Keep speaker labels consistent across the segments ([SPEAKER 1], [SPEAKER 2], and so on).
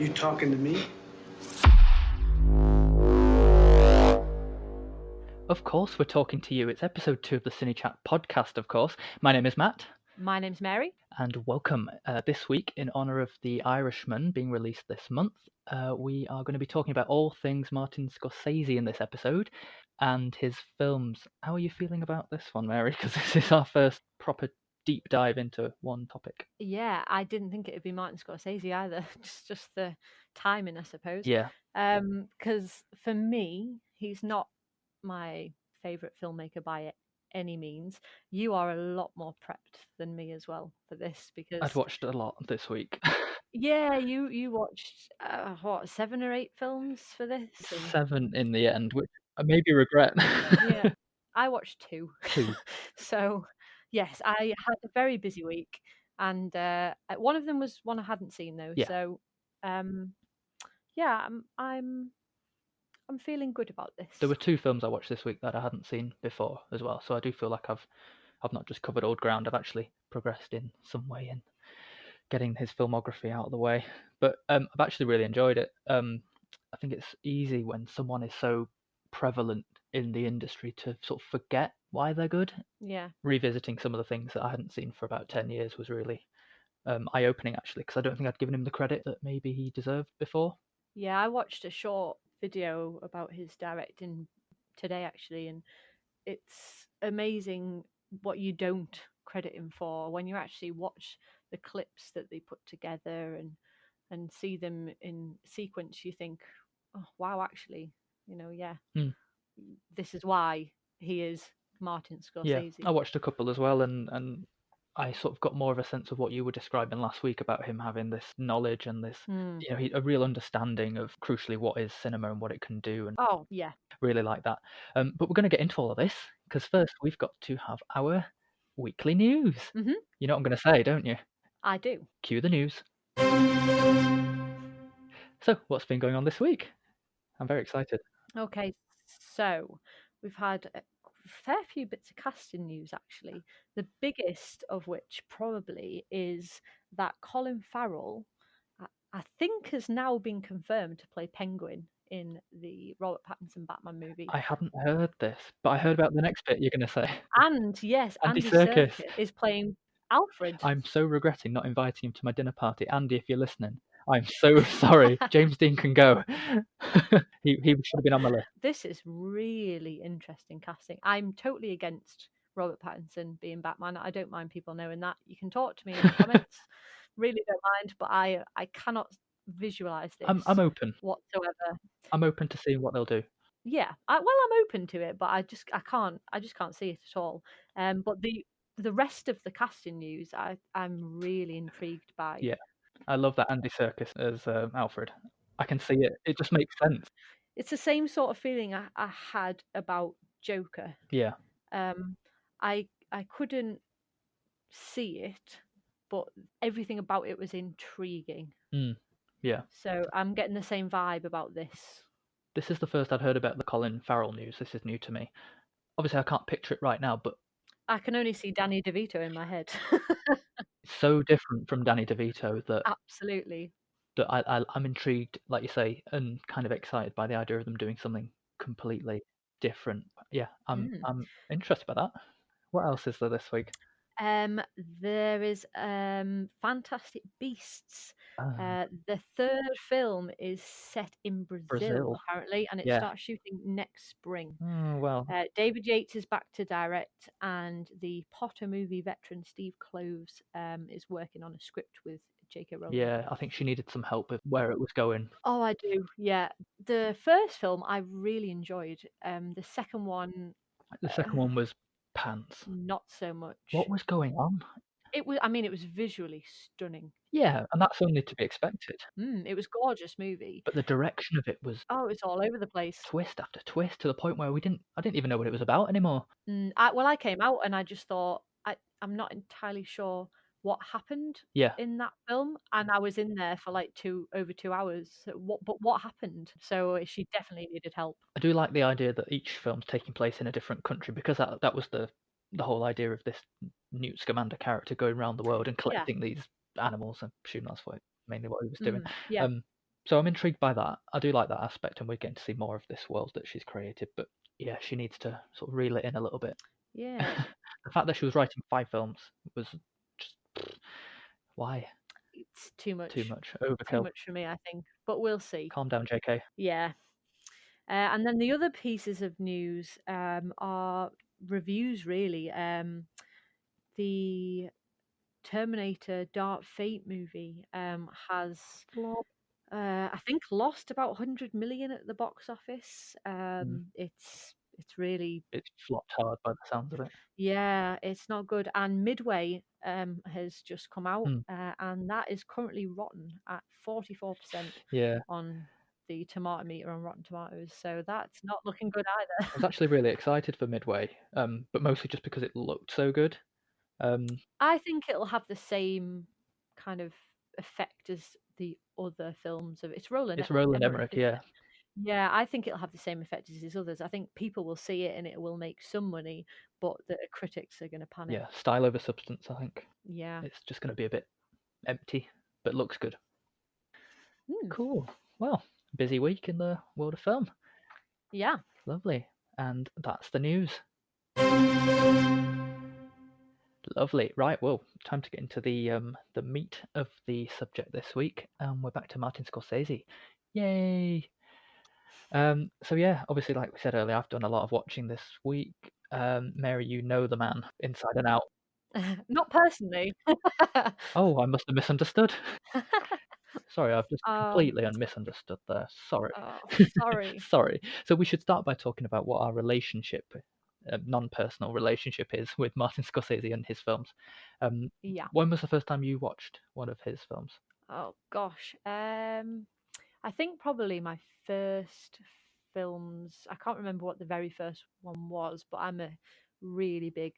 [SPEAKER 1] You talking to me?
[SPEAKER 2] Of course, we're talking to you. It's episode 2 of the Cine Chat podcast, of course. My name is Matt,
[SPEAKER 3] My name's Mary.
[SPEAKER 2] and welcome. This week, in honour of The Irishman being released this month, we are going to be talking about all things Martin Scorsese in this episode and his films. How are you feeling about this one, Mary? Because this is our first proper deep dive into one topic.
[SPEAKER 3] Yeah, I didn't think it would be Martin Scorsese either. Just the timing, I suppose.
[SPEAKER 2] Yeah,
[SPEAKER 3] Because for me, he's not my favourite filmmaker by any means. You are a lot more prepped than me as well for this
[SPEAKER 2] I'd
[SPEAKER 3] because
[SPEAKER 2] watched a lot this week.
[SPEAKER 3] yeah, you watched what 7 or 8 films for this. And
[SPEAKER 2] 7 in the end, which I maybe regret.
[SPEAKER 3] yeah, I watched 2.
[SPEAKER 2] 2.
[SPEAKER 3] So yes, I had a very busy week, and one of them was one I hadn't seen though.
[SPEAKER 2] Yeah.
[SPEAKER 3] So yeah, I'm feeling good about this.
[SPEAKER 2] There were 2 films I watched this week that I hadn't seen before as well, so I do feel like I've not just covered old ground. I've actually progressed in some way in getting his filmography out of the way. But I've actually really enjoyed it. I think it's easy when someone is so prevalent in the industry to sort of forget why they're good.
[SPEAKER 3] Yeah.
[SPEAKER 2] Revisiting some of the things that I hadn't seen for about 10 years was really eye-opening, actually, because I don't think I'd given him the credit that maybe he deserved before.
[SPEAKER 3] Yeah, I watched a short video about his directing today actually, and it's amazing what you don't credit him for when you actually watch the clips that they put together and see them in sequence. You think, oh wow, actually, yeah, this is why he is Martin Scorsese.
[SPEAKER 2] Yeah, I watched a couple as well, and I sort of got more of a sense of what you were describing last week about him having this knowledge and this, a real understanding of crucially what is cinema and what it can do, and
[SPEAKER 3] Oh yeah,
[SPEAKER 2] really like that. But we're going to get into all of this because first we've got to have our weekly news.
[SPEAKER 3] Mhm.
[SPEAKER 2] You know what I'm going to say, don't you?
[SPEAKER 3] I do.
[SPEAKER 2] Cue the news. So, what's been going on this week? I'm very excited.
[SPEAKER 3] Okay, so we've had a fair few bits of casting news actually. The biggest of which probably is that Colin Farrell, I think, has now been confirmed to play Penguin in the Robert Pattinson Batman movie.
[SPEAKER 2] I hadn't heard this, but I heard about the next bit you're going to say.
[SPEAKER 3] And yes,
[SPEAKER 2] Andy
[SPEAKER 3] Andy
[SPEAKER 2] Serkis
[SPEAKER 3] Serkis is playing Alfred.
[SPEAKER 2] I'm so regretting not inviting him to my dinner party. Andy, if you're listening, I'm so sorry. James Dean can go. he should have been on my list.
[SPEAKER 3] This is really interesting casting. I'm totally against Robert Pattinson being Batman. I don't mind people knowing that. You can talk to me in the comments. Really don't mind, but I cannot visualize this.
[SPEAKER 2] I'm open
[SPEAKER 3] whatsoever.
[SPEAKER 2] I'm open to seeing what they'll do.
[SPEAKER 3] Yeah, I'm open to it, but I just can't see it at all. But the rest of the casting news, I'm really intrigued by.
[SPEAKER 2] Yeah, I love that Andy Serkis as Alfred. I can see it. It just makes sense.
[SPEAKER 3] It's the same sort of feeling I had about Joker.
[SPEAKER 2] Yeah.
[SPEAKER 3] I couldn't see it, but everything about it was intriguing.
[SPEAKER 2] Yeah.
[SPEAKER 3] So I'm getting the same vibe about this.
[SPEAKER 2] This is the first I'd heard about the Colin Farrell news. This is new to me. Obviously, I can't picture it right now, but
[SPEAKER 3] I can only see Danny DeVito in my head.
[SPEAKER 2] it's so different from Danny DeVito that
[SPEAKER 3] Absolutely.
[SPEAKER 2] that I'm intrigued, like you say, and kind of excited by the idea of them doing something completely different. Yeah, I'm interested by that. What else is there this week?
[SPEAKER 3] There is Fantastic Beasts. The third film is set in Brazil apparently, and it starts shooting next spring.
[SPEAKER 2] Well,
[SPEAKER 3] David Yates is back to direct, and the Potter movie veteran Steve Kloves is working on a script with J.K. Rowling.
[SPEAKER 2] Yeah, I think she needed some help with where it was going.
[SPEAKER 3] Oh, I do. Yeah, the first film I really enjoyed. The second one
[SPEAKER 2] Was pants.
[SPEAKER 3] not so much.
[SPEAKER 2] What was going on?
[SPEAKER 3] It was. I mean, it was visually stunning.
[SPEAKER 2] Yeah, and that's only to be expected.
[SPEAKER 3] It was a gorgeous movie.
[SPEAKER 2] But the direction of it was
[SPEAKER 3] it's all over the place.
[SPEAKER 2] twist after twist to the point where I didn't even know what it was about anymore.
[SPEAKER 3] I came out and I just thought I'm not entirely sure what happened in that film, and I was in there for like over 2 hours. So what happened? So she definitely needed help.
[SPEAKER 2] I do like the idea that each film's taking place in a different country, because that was the whole idea of this Newt Scamander character going around the world and collecting these animals. I'm assuming that's mainly what he was doing. So I'm intrigued by that. I do like that aspect, and we're getting to see more of this world that she's created. But yeah, she needs to sort of reel it in a little bit.
[SPEAKER 3] Yeah,
[SPEAKER 2] The fact that she was writing 5 films was just why
[SPEAKER 3] it's
[SPEAKER 2] too much
[SPEAKER 3] too
[SPEAKER 2] overkill.
[SPEAKER 3] much for me, I think. But we'll see.
[SPEAKER 2] Calm down, JK.
[SPEAKER 3] Yeah. And then the other pieces of news are reviews, really. The Terminator Dark Fate movie has,
[SPEAKER 2] Flop.
[SPEAKER 3] I think, lost about 100 million at the box office.
[SPEAKER 2] Mm.
[SPEAKER 3] It's really,
[SPEAKER 2] It's flopped hard by the sounds of it.
[SPEAKER 3] yeah, it's not good. And Midway has just come out,
[SPEAKER 2] Mm.
[SPEAKER 3] and that is currently rotten at 44%
[SPEAKER 2] Yeah,
[SPEAKER 3] on the tomato meter on Rotten Tomatoes. So that's not looking good either.
[SPEAKER 2] I was actually really excited for Midway, but mostly just because it looked so good. Um,
[SPEAKER 3] I think it'll have the same kind of effect as the other films of it's Roland
[SPEAKER 2] it's Roland
[SPEAKER 3] Emmerich,
[SPEAKER 2] Emmerich,
[SPEAKER 3] isn't
[SPEAKER 2] yeah,
[SPEAKER 3] it? Yeah, I think it'll have the same effect as his others. I think people will see it and it will make some money, but the critics are going to panic.
[SPEAKER 2] yeah. Style over substance, I think.
[SPEAKER 3] Yeah.
[SPEAKER 2] It's just going to be a bit empty, but looks good.
[SPEAKER 3] Hmm.
[SPEAKER 2] Cool. Well, busy week in the world of film.
[SPEAKER 3] Yeah.
[SPEAKER 2] Lovely. And that's the news. Lovely. Right. Well, time to get into the meat of the subject this week. We're back to Martin Scorsese. Yay! So yeah, obviously, like we said earlier, I've done a lot of watching this week. Mary, you know the man inside and out.
[SPEAKER 3] Not personally.
[SPEAKER 2] Oh, I must have misunderstood. Sorry, I've just
[SPEAKER 3] um,
[SPEAKER 2] completely misunderstood there. Sorry.
[SPEAKER 3] oh, sorry.
[SPEAKER 2] Sorry. So we should start by talking about what our relationship, non-personal relationship is with Martin Scorsese and his films. Um,
[SPEAKER 3] Yeah.
[SPEAKER 2] when was the first time you watched one of his films?
[SPEAKER 3] Oh gosh. I think probably my first films, I can't remember what the very first one was, but I'm a really big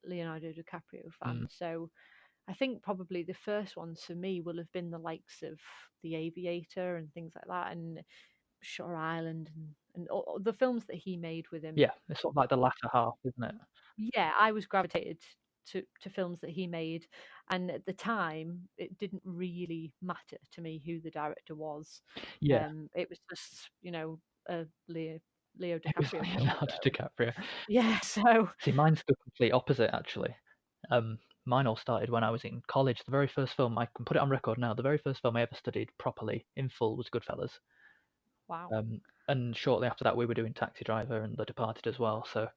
[SPEAKER 3] Leonardo DiCaprio
[SPEAKER 2] Mm,
[SPEAKER 3] fan. So I think probably the first ones for me will have been the likes of The Aviator and things like that, and Shutter Island, and all the films that he made with him.
[SPEAKER 2] yeah, it's sort of like the latter half, isn't it?
[SPEAKER 3] Yeah, I was gravitated to films that he made, and at the time, it didn't really matter to me who the director was.
[SPEAKER 2] Yeah,
[SPEAKER 3] It was just a Leo
[SPEAKER 2] it was
[SPEAKER 3] DiCaprio film.
[SPEAKER 2] Leonardo
[SPEAKER 3] So
[SPEAKER 2] DiCaprio.
[SPEAKER 3] yeah, so
[SPEAKER 2] See, mine's the complete opposite, actually. Mine all started when I was in college. The very first film, I can put it on record now, the very first film I ever studied properly in full was Goodfellas.
[SPEAKER 3] wow.
[SPEAKER 2] And shortly after that, we were doing Taxi Driver and The Departed as well. So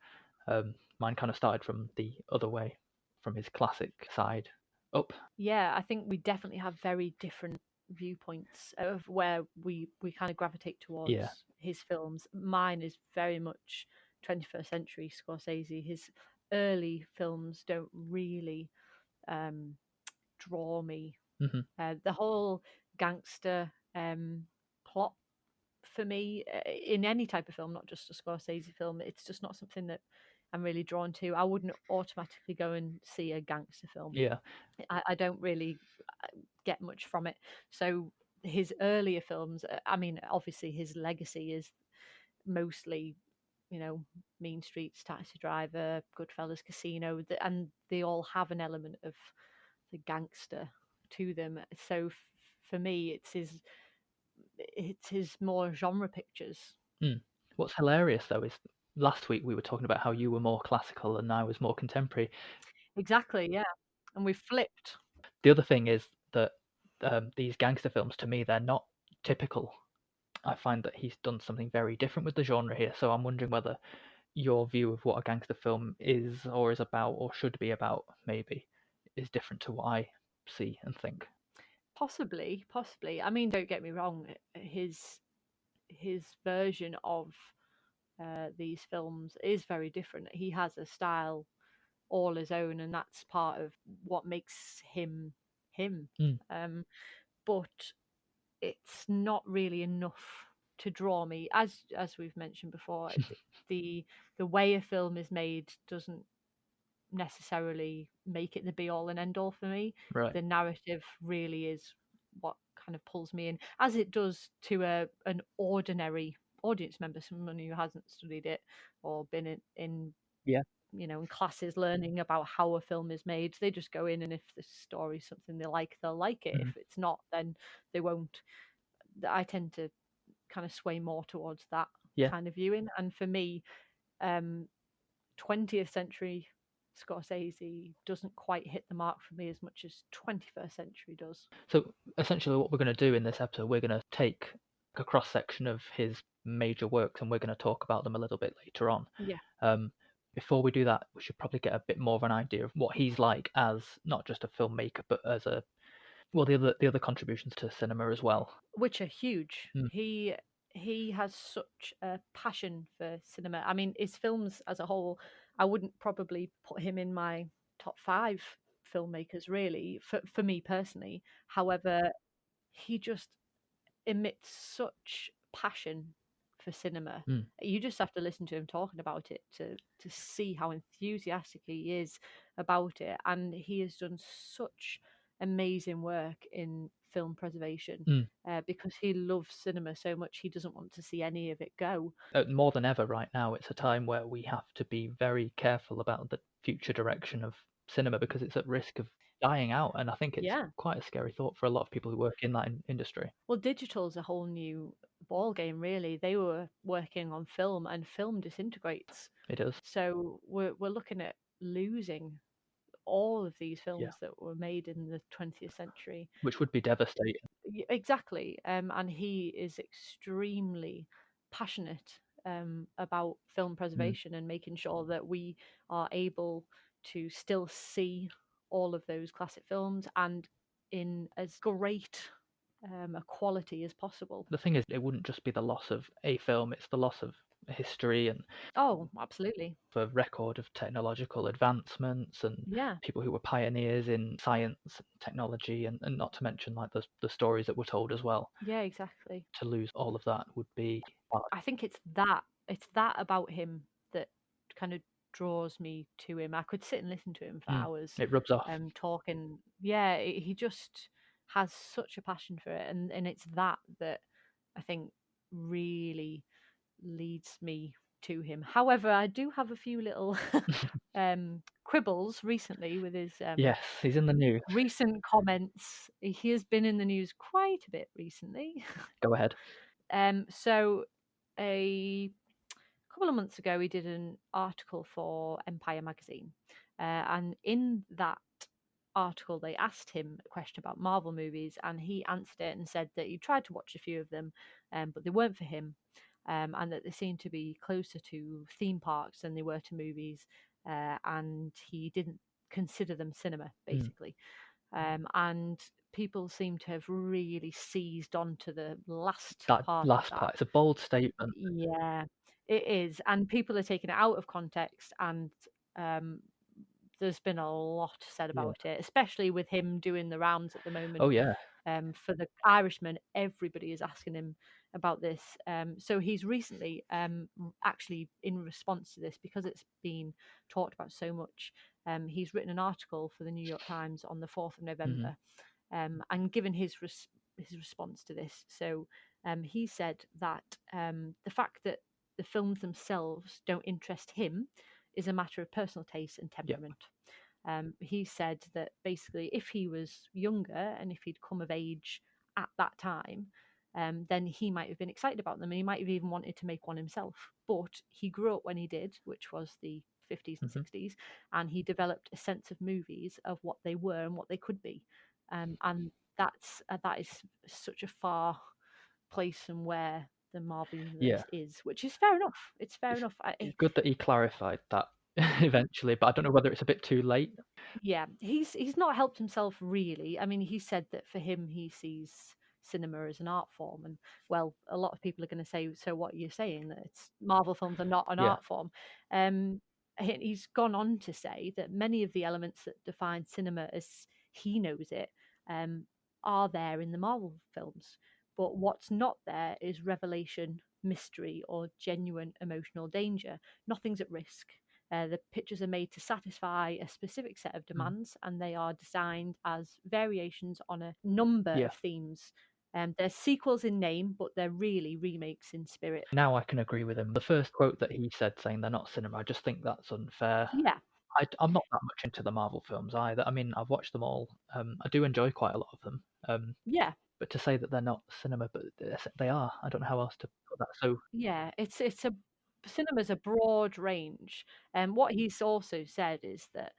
[SPEAKER 2] mine kind of started from the other way, from his classic side up.
[SPEAKER 3] Yeah, I think we definitely have very different viewpoints of where we kind of gravitate
[SPEAKER 2] Yeah.
[SPEAKER 3] towards his films. Mine is very much 21st century Scorsese. His early films don't really um, draw me.
[SPEAKER 2] Hmm.
[SPEAKER 3] The whole gangster plot for me in any type of film, not just a Scorsese film, it's just not something that I'm really drawn to. I wouldn't automatically go and see a gangster film.
[SPEAKER 2] Yeah.
[SPEAKER 3] I don't really get much from it. So his earlier films, I mean, obviously his legacy is mostly, Mean Streets, Taxi Driver, Goodfellas, Casino, and they all have an element of the gangster to them. So for me, it's his more genre pictures.
[SPEAKER 2] Mm. What's hilarious though is last week we were talking about how you were more classical and I was more contemporary.
[SPEAKER 3] Exactly, yeah. And we've flipped.
[SPEAKER 2] The other thing is that these gangster films, to me, they're not typical. I find that he's done something very different with the genre here. So I'm wondering whether your view of what a gangster film is or is about or should be about maybe is different to what I see and think.
[SPEAKER 3] Possibly, possibly. I mean, don't get me wrong. His version of these films is very different. He has a style all his own, and that's part of what makes him him.
[SPEAKER 2] Mm.
[SPEAKER 3] Um, but it's not really enough to draw me, as we've mentioned before. The the way a film is made doesn't necessarily make it the be all and end all for me.
[SPEAKER 2] Right.
[SPEAKER 3] The narrative really is what kind of pulls me in, as it does to an ordinary audience member, someone who hasn't studied it or been in
[SPEAKER 2] Yeah.
[SPEAKER 3] in classes learning about how a film is made. They just go in, and if the story's something they like, they'll like it.
[SPEAKER 2] Mhm.
[SPEAKER 3] If it's not, then they won't. I tend to kind of sway more towards that
[SPEAKER 2] Yeah.
[SPEAKER 3] kind of viewing. And for me, 20th century Scorsese doesn't quite hit the mark for me as much as 21st century does.
[SPEAKER 2] So essentially, what we're going to do in this episode, we're going to take a cross section of his major works, and we're going to talk about them a little bit later on.
[SPEAKER 3] Yeah.
[SPEAKER 2] Um, before we do that, we should probably get a bit more of an idea of what he's like as not just a filmmaker, but as the other contributions to cinema as well.
[SPEAKER 3] Which are huge.
[SPEAKER 2] Mm.
[SPEAKER 3] He has such a passion for cinema. I mean, his films as a whole, I wouldn't probably put him in my top 5 filmmakers really for me personally. However, he just emits such passion for cinema.
[SPEAKER 2] Mm.
[SPEAKER 3] You just have to listen to him talking about it to see how enthusiastic he is about it. And he has done such amazing work in film preservation
[SPEAKER 2] Mm.
[SPEAKER 3] because he loves cinema so much. He doesn't want to see any of it go.
[SPEAKER 2] More than ever right now, it's a time where we have to be very careful about the future direction of cinema because it's at risk of dying out. And I think it's
[SPEAKER 3] Yeah.
[SPEAKER 2] quite a scary thought for a lot of people who work in that industry.
[SPEAKER 3] Well, digital's a whole new ball game, really. They were working on film, and film disintegrates.
[SPEAKER 2] It does.
[SPEAKER 3] So we're looking at losing all of these
[SPEAKER 2] Yeah.
[SPEAKER 3] films that were made in the 20th century.
[SPEAKER 2] Which would be devastating.
[SPEAKER 3] Exactly. And he is extremely passionate about film
[SPEAKER 2] Mm.
[SPEAKER 3] preservation and making sure that we are able to still see all of those classic films and in as great a quality as possible.
[SPEAKER 2] The thing is, it wouldn't just be the loss of a film, it's the loss of history and
[SPEAKER 3] Oh, absolutely.
[SPEAKER 2] the record of technological advancements and
[SPEAKER 3] Yeah.
[SPEAKER 2] people who were pioneers in science and technology, and not to mention like the stories that were told as well.
[SPEAKER 3] Yeah, exactly.
[SPEAKER 2] To lose all of that would be hard.
[SPEAKER 3] I think it's that about him that kind of draws me to him. I could sit and listen to him for
[SPEAKER 2] Mm.
[SPEAKER 3] hours,
[SPEAKER 2] It rubs off.
[SPEAKER 3] talking. Yeah, he just has such a passion for it, and it's that I think really leads me to him. However, I do have a few little quibbles recently with his
[SPEAKER 2] Yes, he's in the news.
[SPEAKER 3] recent comments. He has been in the news quite a bit recently.
[SPEAKER 2] Go ahead.
[SPEAKER 3] So a couple of months ago, he did an article for Empire magazine, and in that article, they asked him a question about Marvel movies, and he answered it and said that he tried to watch a few of them, but they weren't for him, and that they seemed to be closer to theme parks than they were to movies, and he didn't consider them cinema, basically. And people seem to have really seized onto the last
[SPEAKER 2] That
[SPEAKER 3] part of
[SPEAKER 2] last
[SPEAKER 3] that.
[SPEAKER 2] part, it's a bold statement.
[SPEAKER 3] Yeah, it is, and people are taking it out of context, and um, there's been a lot said
[SPEAKER 2] Yeah.
[SPEAKER 3] about it, especially with him doing the rounds at the moment.
[SPEAKER 2] Oh yeah.
[SPEAKER 3] For the Irishman, everybody is asking him about this. So he's recently, actually, in response to this, because it's been talked about so much, he's written an article for the New York Times on the 4th of November, and given his response to this. So he said that the fact that the films themselves don't interest him is a matter of personal taste and
[SPEAKER 2] Yeah.
[SPEAKER 3] temperament. He said that basically, if he was younger and if he'd come of age at that time, then he might have been excited about them and he might have even wanted to make one himself. But he grew up when he did, which was the 50s and 60s, and he developed a sense of movies of what they were and what they could be. And that is such a far place from where the Marvel
[SPEAKER 2] Yeah.
[SPEAKER 3] universe is, which is fair enough. It's fair
[SPEAKER 2] It's,
[SPEAKER 3] enough.
[SPEAKER 2] it's good that he clarified that eventually, but I don't know whether it's a bit too late.
[SPEAKER 3] Yeah, he's not helped himself really. I mean, he said that for him, he sees cinema as an art form, and well, a lot of people are going to say, "So what are you saying that it's Marvel films are not an
[SPEAKER 2] Yeah.
[SPEAKER 3] art form?" He's gone on to say that many of the elements that define cinema as he knows it are there in the Marvel films, but what's not there is revelation, mystery, or genuine emotional danger. Nothing's at risk. The pictures are made to satisfy a specific set of demands, and they are designed as variations on a number
[SPEAKER 2] Yeah.
[SPEAKER 3] of themes. They're sequels in name, but they're really remakes in spirit.
[SPEAKER 2] Now I can agree with him. The first quote that he said saying they're not cinema, I just think that's unfair.
[SPEAKER 3] Yeah,
[SPEAKER 2] I mean, I've watched them all. I do enjoy quite a lot of them. I do enjoy quite a lot of I'm not that much into the Marvel films either. I mean, I've watched them all. I do enjoy quite a lot of them.
[SPEAKER 3] yeah.
[SPEAKER 2] But to say that they're not cinema, but they are. I don't know how else to put that. So
[SPEAKER 3] Yeah, it's a cinema's a broad range, and what he's also said is that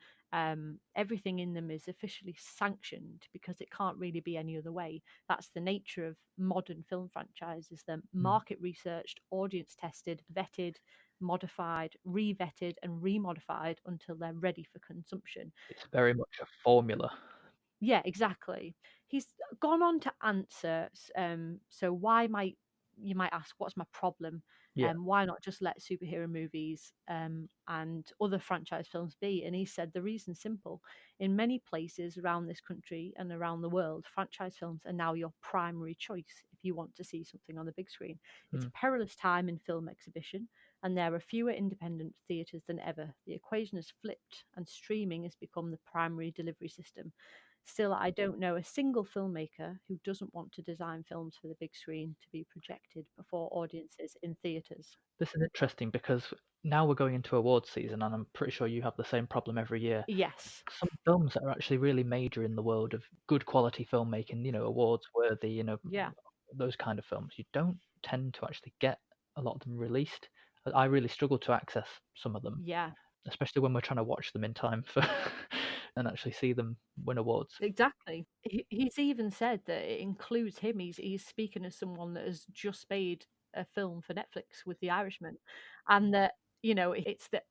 [SPEAKER 3] everything in them is officially sanctioned because it can't really be any other way. That's the nature of modern film franchises. They're market researched, audience tested, vetted, modified, re-vetted, and remodified until they're ready for consumption.
[SPEAKER 2] it's very much a formula.
[SPEAKER 3] Yeah, exactly. He's gone on to answer. So why might you might ask, what's my problem?
[SPEAKER 2] Yeah.
[SPEAKER 3] Why not just let superhero movies and other franchise films be? And he said the reason's simple. In many places around this country and around the world, franchise films are now your primary choice if you want to see something on the big screen. It's a perilous time in film exhibition, and there are fewer independent theatres than ever. The equation has flipped, and streaming has become the primary delivery system. Still, I don't know a single filmmaker who doesn't want to design films for the big screen to be projected before audiences in theatres.
[SPEAKER 2] This is interesting because now we're going into awards season, and I'm pretty sure you have the same problem every year.
[SPEAKER 3] Yes.
[SPEAKER 2] Some films that are actually really major in the world of good quality filmmaking, awards worthy,
[SPEAKER 3] Yeah.
[SPEAKER 2] those kind of films, you don't tend to actually get a lot of them released. I really struggle to access some of them,
[SPEAKER 3] Yeah.
[SPEAKER 2] especially when we're trying to watch them in time for and actually see them win awards.
[SPEAKER 3] Exactly. He's even said that it includes him. He's speaking as someone that has just made a film for Netflix with The Irishman, and that it's the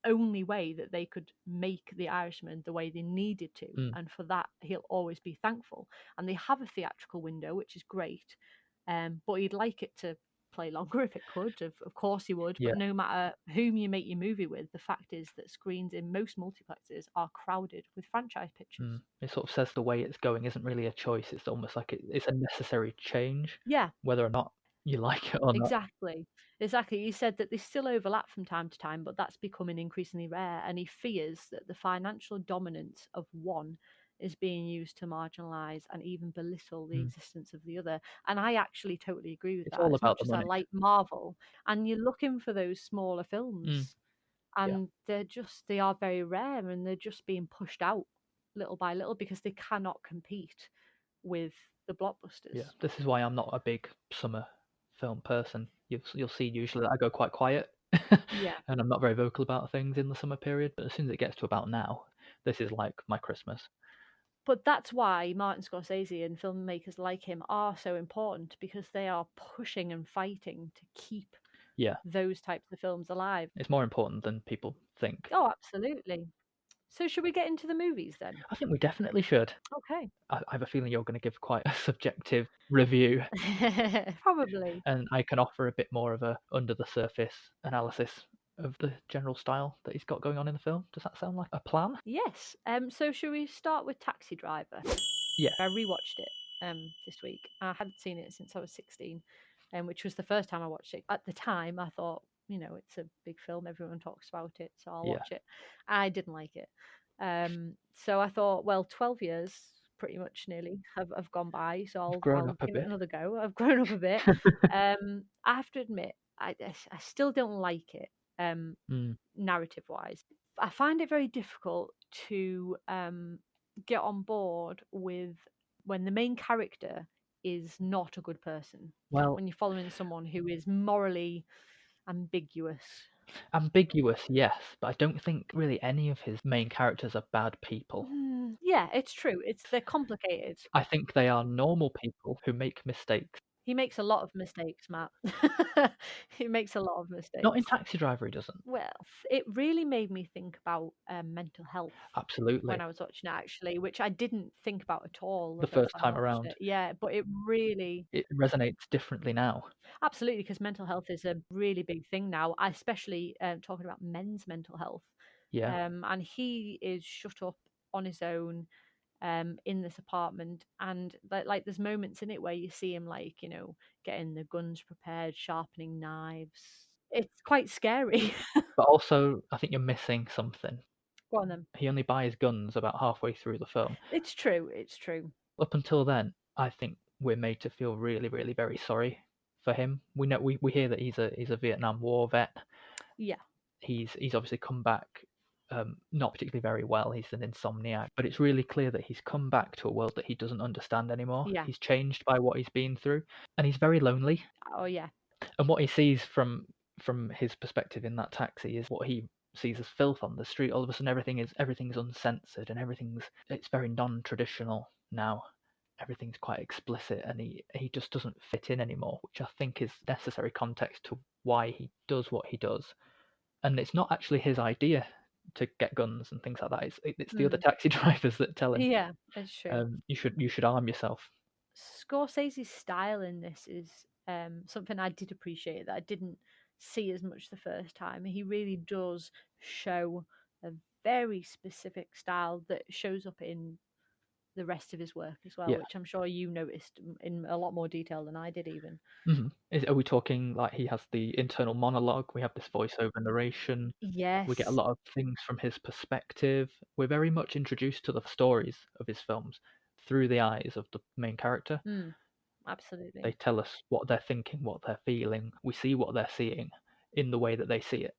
[SPEAKER 3] only way that they could make The Irishman the way they needed to,
[SPEAKER 2] Mm,
[SPEAKER 3] and for that he'll always be thankful. And they have a theatrical window, which is great, but he'd like it to play longer if it could. Of course he would,
[SPEAKER 2] yeah.
[SPEAKER 3] but no matter whom you make your movie with, the fact is that screens in most multiplexes are crowded with franchise pictures.
[SPEAKER 2] It sort of says the way it's going isn't really a choice. It's almost like it's a necessary change,
[SPEAKER 3] Yeah,
[SPEAKER 2] whether or not you like it or not.
[SPEAKER 3] exactly. Exactly. He said that they still overlap from time to time, but that's becoming increasingly rare. And he fears that the financial dominance of one is being used to marginalize and even belittle the
[SPEAKER 2] Mm.
[SPEAKER 3] existence of the other. And I actually totally agree with
[SPEAKER 2] It's
[SPEAKER 3] that.
[SPEAKER 2] all
[SPEAKER 3] As
[SPEAKER 2] about
[SPEAKER 3] much
[SPEAKER 2] the
[SPEAKER 3] as I
[SPEAKER 2] money.
[SPEAKER 3] like Marvel, and you're looking for those smaller
[SPEAKER 2] Mm,
[SPEAKER 3] films,
[SPEAKER 2] yeah,
[SPEAKER 3] and they are very rare, and they're just being pushed out little by little because they cannot compete with the
[SPEAKER 2] yeah.
[SPEAKER 3] blockbusters.
[SPEAKER 2] This is why I'm not a big summer film person. You'll see usually that I go quite quiet,
[SPEAKER 3] Yeah.
[SPEAKER 2] and I'm not very vocal about things in the summer period. But as soon as it gets to about now, this is like my Christmas.
[SPEAKER 3] But that's why Martin Scorsese and filmmakers like him are so important, because they are pushing and fighting to keep
[SPEAKER 2] Yeah,
[SPEAKER 3] those types of films alive.
[SPEAKER 2] it's more important than people think.
[SPEAKER 3] Oh, absolutely. So, should we get into the movies then?
[SPEAKER 2] I think we definitely should.
[SPEAKER 3] Okay.
[SPEAKER 2] I have a feeling you're going to give quite a subjective review,
[SPEAKER 3] Probably.
[SPEAKER 2] and I can offer a bit more of a under the surface analysis of the general style that he's got going on in the film. Does that sound like a plan?
[SPEAKER 3] Yes. So, should we start with Taxi Driver?
[SPEAKER 2] Yeah,
[SPEAKER 3] I rewatched it this week. I hadn't seen it since I was 16, which was the first time I watched it. At the time, I thought, it's a big film. Everyone talks about it, so I'll
[SPEAKER 2] yeah.
[SPEAKER 3] watch it. I didn't like it. So I thought, well, 12 years pretty much nearly have gone by, so
[SPEAKER 2] You've
[SPEAKER 3] I'll
[SPEAKER 2] grown
[SPEAKER 3] I'll
[SPEAKER 2] up a
[SPEAKER 3] give it
[SPEAKER 2] bit.
[SPEAKER 3] another go. I've grown up a bit. I have to admit, I still don't like it.
[SPEAKER 2] Mm.
[SPEAKER 3] Narrative wise, I find it very difficult to get on board with when the main character is not a good person,
[SPEAKER 2] Well,
[SPEAKER 3] when you're following someone who is morally ambiguous.
[SPEAKER 2] ambiguous, yes, but I don't think really any of his main characters are bad people.
[SPEAKER 3] Yeah, it's true. They're complicated.
[SPEAKER 2] I think they are normal people who make mistakes.
[SPEAKER 3] He makes a lot of mistakes, Matt. He makes a lot of
[SPEAKER 2] Not in
[SPEAKER 3] mistakes.
[SPEAKER 2] Taxi Driver, he doesn't.
[SPEAKER 3] Well, it really made me think about mental health when
[SPEAKER 2] Absolutely.
[SPEAKER 3] I was watching it, actually, which I didn't think about at all the
[SPEAKER 2] The
[SPEAKER 3] first
[SPEAKER 2] first
[SPEAKER 3] time I
[SPEAKER 2] time
[SPEAKER 3] watched
[SPEAKER 2] around,
[SPEAKER 3] it. Yeah, but it really,
[SPEAKER 2] it resonates differently now.
[SPEAKER 3] absolutely, because mental health is a really big thing now, especially talking about men's mental health.
[SPEAKER 2] Yeah.
[SPEAKER 3] And he is shut up on his own in this apartment, and like there's moments in it where you see him, like, getting the guns prepared, sharpening knives. It's quite scary.
[SPEAKER 2] But also, I think you're missing something.
[SPEAKER 3] Go on then.
[SPEAKER 2] He only buys guns about halfway through the film.
[SPEAKER 3] It's true. It's true.
[SPEAKER 2] Up until then, I think we're made to feel really, really very sorry for him. We know we hear that he's a Vietnam War vet.
[SPEAKER 3] Yeah.
[SPEAKER 2] He's obviously come back. not particularly very well. He's an insomniac, but it's really clear that he's come back to a world that he doesn't understand anymore.
[SPEAKER 3] Yeah.
[SPEAKER 2] He's changed by what he's been through, and he's very lonely.
[SPEAKER 3] Oh yeah.
[SPEAKER 2] And what he sees from his perspective in that taxi is what he sees as filth on the street. All of a sudden, everything's uncensored and it's very non-traditional now. Everything's quite explicit, and he just doesn't fit in anymore, which I think is necessary context to why he does what he does. And it's not actually his idea to get guns and things like that. It's the other
[SPEAKER 3] Mm.
[SPEAKER 2] taxi drivers that tell him,
[SPEAKER 3] Yeah, it's true.
[SPEAKER 2] you should arm yourself.
[SPEAKER 3] Scorsese's style in this is something I did appreciate that I didn't see as much the first time. He really does show a very specific style that shows up in the rest of his work as well,
[SPEAKER 2] Yeah.
[SPEAKER 3] which I'm sure you noticed in a lot more detail than I did even.
[SPEAKER 2] Are we talking like he has the internal monologue? We have this voiceover narration. We get a
[SPEAKER 3] Yes.
[SPEAKER 2] lot of things from his perspective. We're very much introduced to the stories of his films through the eyes of the main character.
[SPEAKER 3] Absolutely.
[SPEAKER 2] They tell us what they're thinking, what they're feeling. We see what they're seeing in the way that they see it.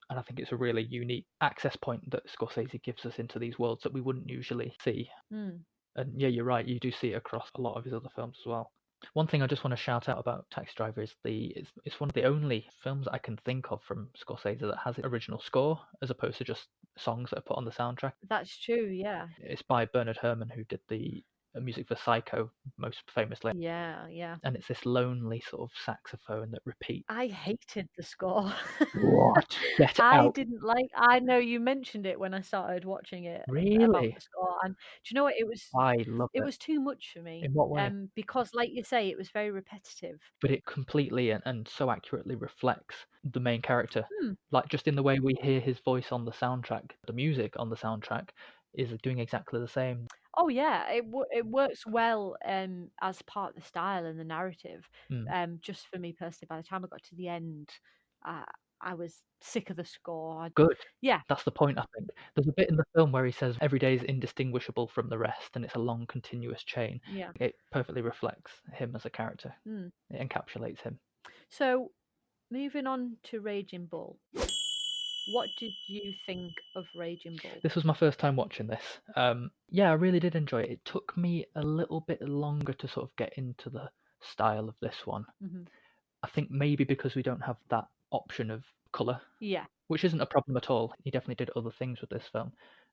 [SPEAKER 2] And I think it's a really unique access point that Scorsese gives us into these worlds that we wouldn't usually see.
[SPEAKER 3] Mm.
[SPEAKER 2] And yeah, you're right, you do see it across a lot of his other films as well. One thing I just want to shout out about Taxi Driver is it's one of the only films I can think of from Scorsese that has an original score as opposed to just songs that are put on the soundtrack.
[SPEAKER 3] That's true, yeah.
[SPEAKER 2] It's by Bernard Herrmann, who did the music for Psycho most famously,
[SPEAKER 3] Yeah, yeah.
[SPEAKER 2] and it's this lonely sort of saxophone that repeats.
[SPEAKER 3] I hated the score.
[SPEAKER 2] What? Get
[SPEAKER 3] I
[SPEAKER 2] out!
[SPEAKER 3] didn't like I know you mentioned it when I started watching it about
[SPEAKER 2] Really?
[SPEAKER 3] the score, and do you know what?
[SPEAKER 2] I love
[SPEAKER 3] It
[SPEAKER 2] it.
[SPEAKER 3] was too much for me.
[SPEAKER 2] In what way?
[SPEAKER 3] Because like you say, it was very repetitive.
[SPEAKER 2] But it completely and so accurately reflects the main character.
[SPEAKER 3] Hmm.
[SPEAKER 2] Like just in the way we hear his voice on the soundtrack, the music on the soundtrack is doing exactly the same.
[SPEAKER 3] Oh yeah, it works well as part of the style and the narrative.
[SPEAKER 2] Mm.
[SPEAKER 3] Just for me personally, by the time I got to the end, uh, I was sick of the score.
[SPEAKER 2] Good.
[SPEAKER 3] Yeah,
[SPEAKER 2] That's the point, I think. There's a bit in the film where he says every day is indistinguishable from the rest and it's a long continuous chain.
[SPEAKER 3] yeah.
[SPEAKER 2] It perfectly reflects him as a character.
[SPEAKER 3] Hmm.
[SPEAKER 2] It encapsulates him.
[SPEAKER 3] So moving on to Raging Bull. What did you think of Raging Bull?
[SPEAKER 2] This was my first time watching this. Yeah, I really did enjoy it. It took me a little bit longer to sort of get into the style of this one.
[SPEAKER 3] Hmm.
[SPEAKER 2] I think maybe because we don't have that option of colour,
[SPEAKER 3] Yeah.
[SPEAKER 2] which isn't a problem at all. He definitely did other things with this film.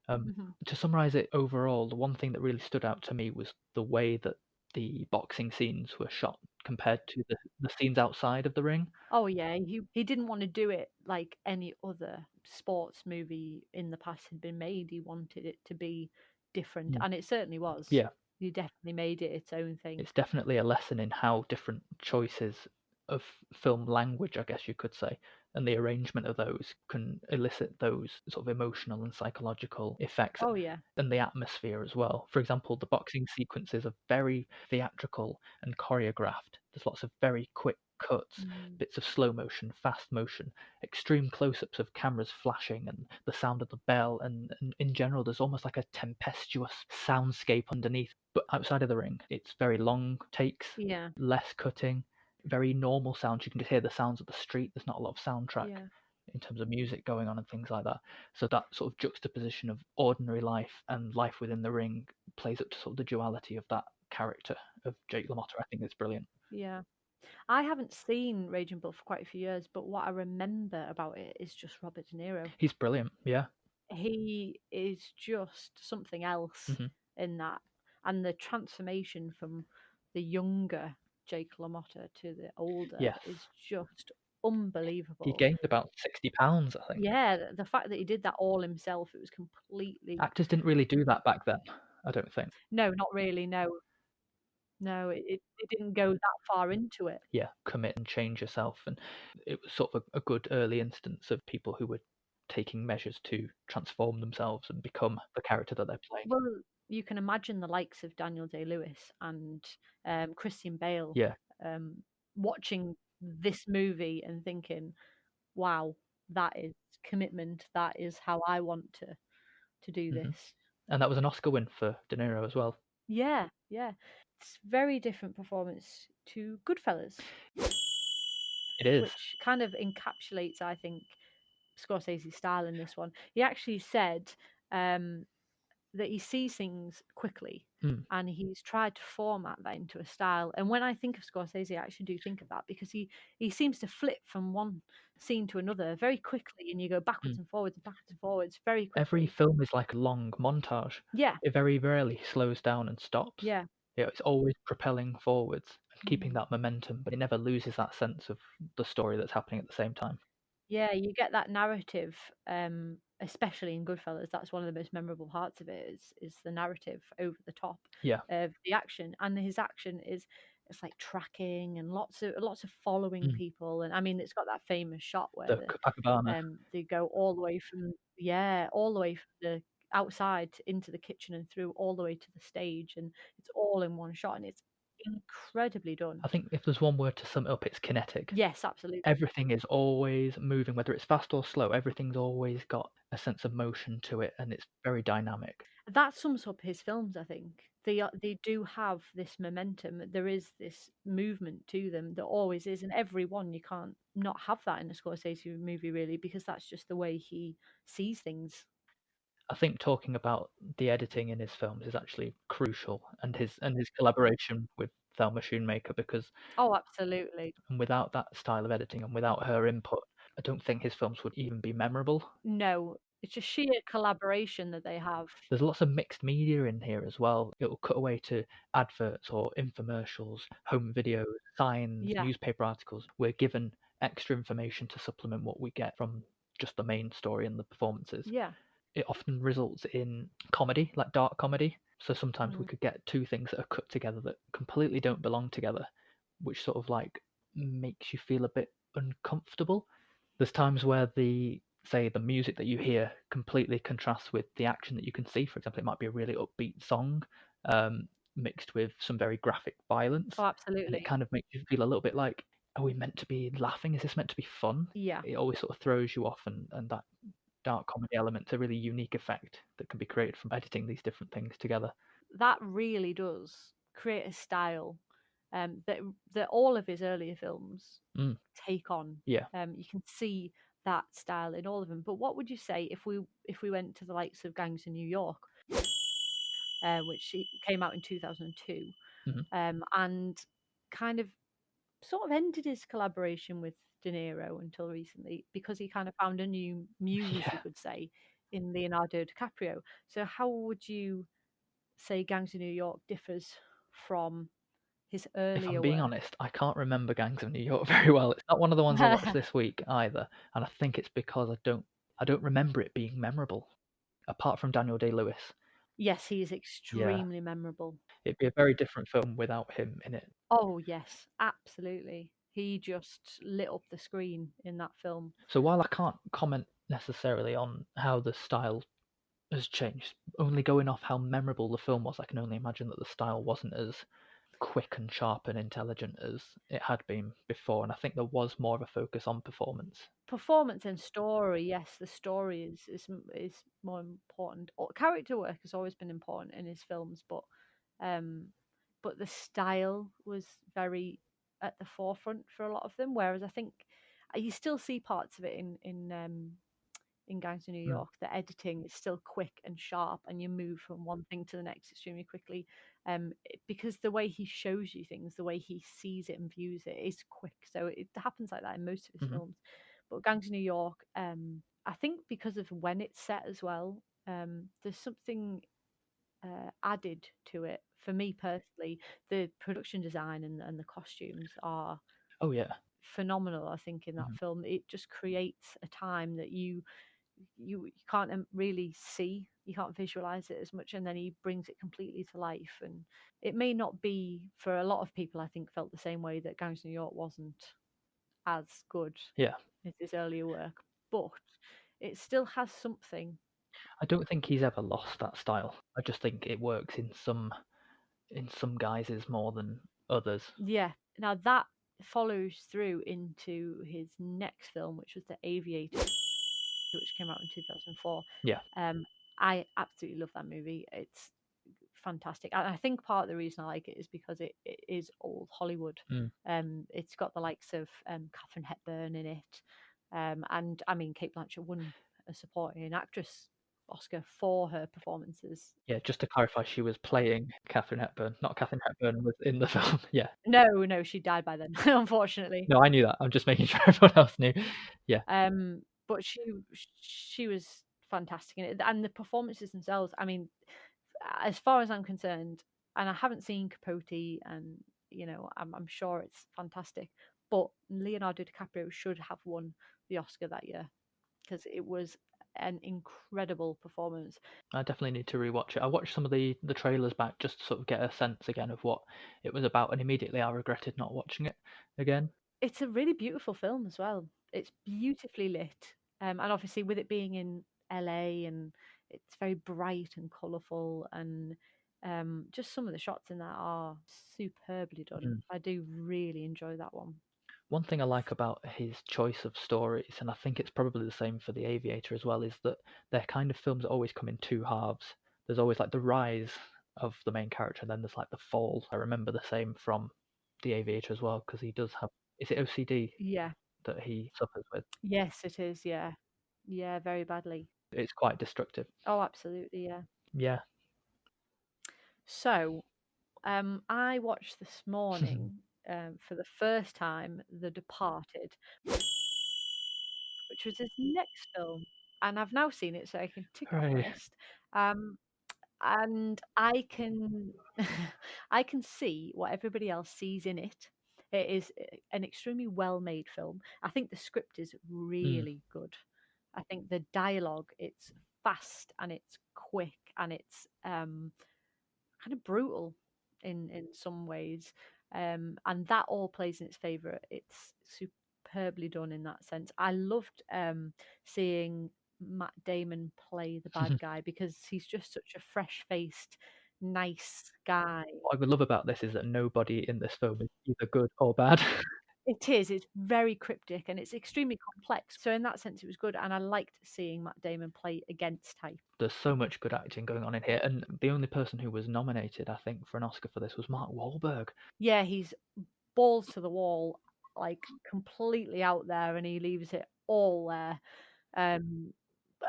[SPEAKER 3] Hmm.
[SPEAKER 2] To summarise it overall, the one thing that really stood out to me was the way that the boxing scenes were shot compared to the scenes outside of the ring.
[SPEAKER 3] Oh yeah, he didn't want to do it like any other sports movie in the past had been made. He wanted it to be different,
[SPEAKER 2] Mm.
[SPEAKER 3] and it certainly was.
[SPEAKER 2] Yeah,
[SPEAKER 3] He definitely made it its own thing.
[SPEAKER 2] it's definitely a lesson in how different choices of film language, I guess you could say, and the arrangement of those can elicit those sort of emotional and psychological effects
[SPEAKER 3] Oh yeah.
[SPEAKER 2] and the atmosphere as well. For example, the boxing sequences are very theatrical and choreographed. There's lots of very quick cuts,
[SPEAKER 3] Mm.
[SPEAKER 2] bits of slow motion, fast motion, extreme close-ups of cameras flashing and the sound of the bell, and in general there's almost like a tempestuous soundscape underneath. But outside of the ring, it's very long takes,
[SPEAKER 3] Yeah.
[SPEAKER 2] less cutting, very normal sounds. You can just hear the sounds of the street. There's not a lot of soundtrack
[SPEAKER 3] Yeah.
[SPEAKER 2] in terms of music going on and things like that. So that sort of juxtaposition of ordinary life and life within the ring plays up to sort of the duality of that character of Jake LaMotta. I think it's brilliant.
[SPEAKER 3] Yeah. I haven't seen Raging Bull for quite a few years, but what I remember about it is just Robert De Niro.
[SPEAKER 2] He's brilliant. Yeah.
[SPEAKER 3] He is just something else
[SPEAKER 2] Hmm.
[SPEAKER 3] in that, and the transformation from the younger Jake LaMotta to the older
[SPEAKER 2] Yes.
[SPEAKER 3] is just
[SPEAKER 2] He
[SPEAKER 3] unbelievable.
[SPEAKER 2] gained about 60 pounds, I think.
[SPEAKER 3] Yeah, the fact that he did that all himself, it was completely
[SPEAKER 2] Actors didn't really do that back then, I don't think.
[SPEAKER 3] no, not really, no. No, it didn't go that far into it.
[SPEAKER 2] Yeah, commit and change yourself. And it was sort of a good early instance of people who were taking measures to transform themselves and become the character that they're playing.
[SPEAKER 3] Well, you can imagine the likes of Daniel Day-Lewis and Christian Bale
[SPEAKER 2] Yeah.
[SPEAKER 3] watching this movie and thinking, "Wow, that is commitment. That is how I want to do
[SPEAKER 2] Hmm.
[SPEAKER 3] this."
[SPEAKER 2] And that was an Oscar win for De Niro as well.
[SPEAKER 3] Yeah, yeah. It's very different performance to Goodfellas,
[SPEAKER 2] It is.
[SPEAKER 3] which kind of encapsulates, I think, Scorsese's style in this one. He actually said um, that he sees things quickly,
[SPEAKER 2] Mm,
[SPEAKER 3] and he's tried to format that into a style. And when I think of Scorsese, I actually do think of that, because he seems to flip from one scene to another very quickly, and you go
[SPEAKER 2] mm.
[SPEAKER 3] backwards and forwards very
[SPEAKER 2] Every
[SPEAKER 3] quickly.
[SPEAKER 2] film is like a long montage.
[SPEAKER 3] Yeah,
[SPEAKER 2] It very rarely slows down and stops.
[SPEAKER 3] yeah.
[SPEAKER 2] It's always propelling forwards and keeping
[SPEAKER 3] Mm.
[SPEAKER 2] that momentum, but it never loses that sense of the story that's happening at the same time.
[SPEAKER 3] Yeah, you get that narrative, especially in Goodfellas. That's one of the most memorable parts of it, is the narrative over the top
[SPEAKER 2] Yeah,
[SPEAKER 3] of the action. And his action is, it's like tracking and lots of following
[SPEAKER 2] mm.
[SPEAKER 3] people. And I mean, it's got that famous shot where
[SPEAKER 2] The Copacabana.
[SPEAKER 3] they go all the way from, yeah, all the way from the outside into the kitchen and through all the way to the stage, and it's all in one shot, and it's incredibly done.
[SPEAKER 2] I think if there's one word to sum it up, it's kinetic.
[SPEAKER 3] Yes, absolutely.
[SPEAKER 2] Everything is always moving, whether it's fast or slow. Everything's always got a sense of motion to it, and it's very dynamic.
[SPEAKER 3] That sums up his films, I think. They do have this momentum. There is this movement to them. There always is, and every one, you can't not have that in a Scorsese movie, really, because that's just the way he sees things.
[SPEAKER 2] I think talking about the editing in his films is actually crucial, and his collaboration with Thelma Schoonmaker, because
[SPEAKER 3] Oh, absolutely.
[SPEAKER 2] without that style of editing and without her input, I don't think his films would even be memorable.
[SPEAKER 3] No, it's just sheer collaboration that they have.
[SPEAKER 2] There's lots of mixed media in here as well. It'll cut away to adverts or infomercials, home videos, signs,
[SPEAKER 3] Yeah,
[SPEAKER 2] newspaper articles. We're given extra information to supplement what we get from just the main story and the performances.
[SPEAKER 3] yeah.
[SPEAKER 2] It often results in comedy, like dark comedy. So sometimes we
[SPEAKER 3] Mm.
[SPEAKER 2] could get two things that are cut together that completely don't belong together, which sort of like makes you feel a bit uncomfortable. There's times where say the music that you hear completely contrasts with the action that you can see. For example, it might be a really upbeat song mixed with some very graphic violence,
[SPEAKER 3] Oh,
[SPEAKER 2] and it
[SPEAKER 3] absolutely.
[SPEAKER 2] kind of makes you feel a little bit like, are we meant to be laughing? Is this meant to be fun?
[SPEAKER 3] Yeah.
[SPEAKER 2] It always sort of throws you off, and that dark comedy element's a really unique effect that can be created from editing these different things together.
[SPEAKER 3] That really does create a style that all of his earlier films
[SPEAKER 2] Mm,
[SPEAKER 3] take on.
[SPEAKER 2] yeah.
[SPEAKER 3] You can see that style in all of them. But what would you say if we went to the likes of Gangs in New York, which came out in 2002,
[SPEAKER 2] Hmm.
[SPEAKER 3] and kind of sort of ended his collaboration with De Niro until recently, because he kind of found a new muse,
[SPEAKER 2] Yeah.
[SPEAKER 3] you could say, in Leonardo DiCaprio. So how would you say Gangs of New York differs from his
[SPEAKER 2] If I'm
[SPEAKER 3] earlier
[SPEAKER 2] being
[SPEAKER 3] work?
[SPEAKER 2] honest, I can't remember Gangs of New York very well. It's not one of the ones I watched this week either, and I think it's because I don't remember it being memorable. Apart from Daniel Day-Lewis,
[SPEAKER 3] Yes, he is
[SPEAKER 2] yeah,
[SPEAKER 3] extremely memorable.
[SPEAKER 2] it'd be a very different film without him in it.
[SPEAKER 3] Oh, yes, absolutely. He just lit up the screen in that film.
[SPEAKER 2] So while I can't comment necessarily on how the style has changed, only going off how memorable the film was, I can only imagine that the style wasn't as quick and sharp and intelligent as it had been before, and I think there was more of a focus on performance.
[SPEAKER 3] Performance and story, yes, the story is more important. Character work has always been important in his films, um, but the style was very at the forefront for a lot of them. Whereas I think you still see parts of it in Gangs of New
[SPEAKER 2] Mm.
[SPEAKER 3] York. The editing is still quick and sharp, and you move from one thing to the next extremely quickly. Because the way he shows you things, the way he sees it and views it is quick. So it happens like that in most of his
[SPEAKER 2] Hmm.
[SPEAKER 3] films. But Gangs of New York, I think because of when it's set as well, there's something added to it. For me personally, the production design and the costumes are
[SPEAKER 2] Oh yeah.
[SPEAKER 3] phenomenal. I think in that
[SPEAKER 2] Mhm.
[SPEAKER 3] film, it just creates a time that you can't really see, you can't visualize it as much, and then he brings it completely to life. And it may not be, for a lot of people, I think, felt the same way, that Gangs of New York wasn't as good
[SPEAKER 2] Yeah.
[SPEAKER 3] as his earlier work, but it still has something.
[SPEAKER 2] I don't think he's ever lost that style. I just think it works in some guises more than others.
[SPEAKER 3] Yeah, now that follows through into his next film, which was The Aviator, which came out in 2004.
[SPEAKER 2] Yeah.
[SPEAKER 3] um I absolutely love that movie. It's fantastic. And I think part of the reason I like it is because it is old Hollywood.
[SPEAKER 2] Mm.
[SPEAKER 3] It's got the likes of Catherine Hepburn in it. And I mean, Kate Blanchett won a supporting actress Oscar for her performances.
[SPEAKER 2] Yeah, just to clarify, she was playing Katharine Hepburn, not Katharine Hepburn was in the film. Yeah.
[SPEAKER 3] No, she died by then, unfortunately.
[SPEAKER 2] No, I knew that. I'm just making sure everyone else knew. Yeah.
[SPEAKER 3] But she was fantastic in it, and the performances themselves. I mean, as far as I'm concerned, and I haven't seen Capote, and I'm sure it's fantastic. But Leonardo DiCaprio should have won the Oscar that year because it was an incredible performance.
[SPEAKER 2] I definitely need to rewatch it. I watched some of the trailers back just to sort of get a sense again of what it was about, and immediately I regretted not watching it again.
[SPEAKER 3] It's a really beautiful film as well. It's beautifully lit, and obviously with it being in LA, and it's very bright and colourful, and just some of the shots in that are superbly done.
[SPEAKER 2] Mm.
[SPEAKER 3] I do really enjoy that one.
[SPEAKER 2] One thing I like about his choice of stories, and I think it's probably the same for The Aviator as well, is that their kind of films always come in two halves. There's always like the rise of the main character, and then there's like the fall. I remember the same from The Aviator as well, because he does have, is it OCD
[SPEAKER 3] Yeah.
[SPEAKER 2] that he suffers with?
[SPEAKER 3] Yes, it is. Yeah. Yeah, very badly.
[SPEAKER 2] It's quite destructive.
[SPEAKER 3] Oh, absolutely. Yeah.
[SPEAKER 2] Yeah.
[SPEAKER 3] So, I watched this morning for the first time The Departed, which was his next film, and I've now seen it, so I can tick it off my
[SPEAKER 2] Hooray.
[SPEAKER 3] list. And I can I can see what everybody else sees in it. It is an extremely well-made film. I think the script is
[SPEAKER 2] Mm.
[SPEAKER 3] really good. I think the dialogue, it's fast and it's quick and it's kind of brutal in some ways, and that all plays in its favor. It's superbly done in that sense. I loved seeing Matt Damon play the bad guy because he's just such a fresh-faced, nice guy.
[SPEAKER 2] What I would love about this is that nobody in this film is either good or bad.
[SPEAKER 3] It is. It's very cryptic and it's extremely complex. So in that sense, it was good, and I liked seeing Matt Damon play against type.
[SPEAKER 2] There's so much good acting going on in here, and the only person who was nominated, I think, for an Oscar for this was Mark Wahlberg.
[SPEAKER 3] Yeah, he's balls to the wall, like completely out there, and he leaves it all there.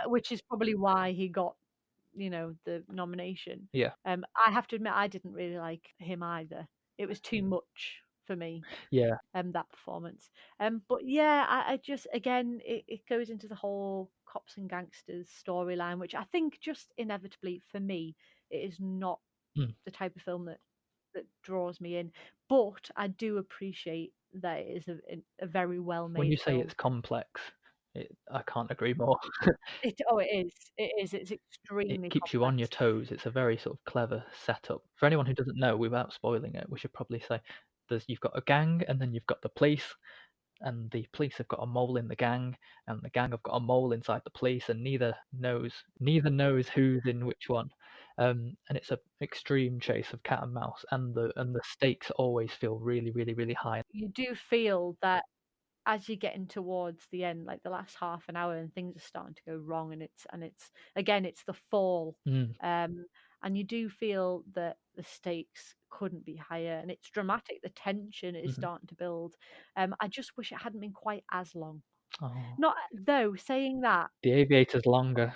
[SPEAKER 3] Which is probably why he got, the nomination.
[SPEAKER 2] Yeah.
[SPEAKER 3] I have to admit, I didn't really like him either. It was too much for me,
[SPEAKER 2] Yeah.
[SPEAKER 3] that performance. But yeah, I just, again, it goes into the whole cops and gangsters storyline, which I think just inevitably for me, it is not
[SPEAKER 2] Mm.
[SPEAKER 3] the type of film that draws me in. But I do appreciate that it is a very well
[SPEAKER 2] When you
[SPEAKER 3] made
[SPEAKER 2] say
[SPEAKER 3] film.
[SPEAKER 2] it's complex, I can't agree more.
[SPEAKER 3] It is. It is. It's
[SPEAKER 2] It
[SPEAKER 3] extremely
[SPEAKER 2] keeps you on your
[SPEAKER 3] complex.
[SPEAKER 2] toes. It's a very sort of clever setup. For anyone who doesn't know, without spoiling it, we should probably say you've got a gang, and then you've got the police, and the police have got a mole in the gang, and the gang have got a mole inside the police, and neither knows who's in which one. And it's an extreme chase of cat and mouse, and the stakes always feel really, really, really high.
[SPEAKER 3] You do feel that as you're getting towards the end, like the last half an hour, and things are starting to go wrong, and it's again, it's the fall.
[SPEAKER 2] Mm,
[SPEAKER 3] Um, and you do feel that the stakes couldn't be higher, and it's dramatic. The tension is
[SPEAKER 2] mhm.
[SPEAKER 3] starting to build. I just wish it hadn't been quite as long.
[SPEAKER 2] Oh,
[SPEAKER 3] Not though, saying that,
[SPEAKER 2] The Aviator's longer.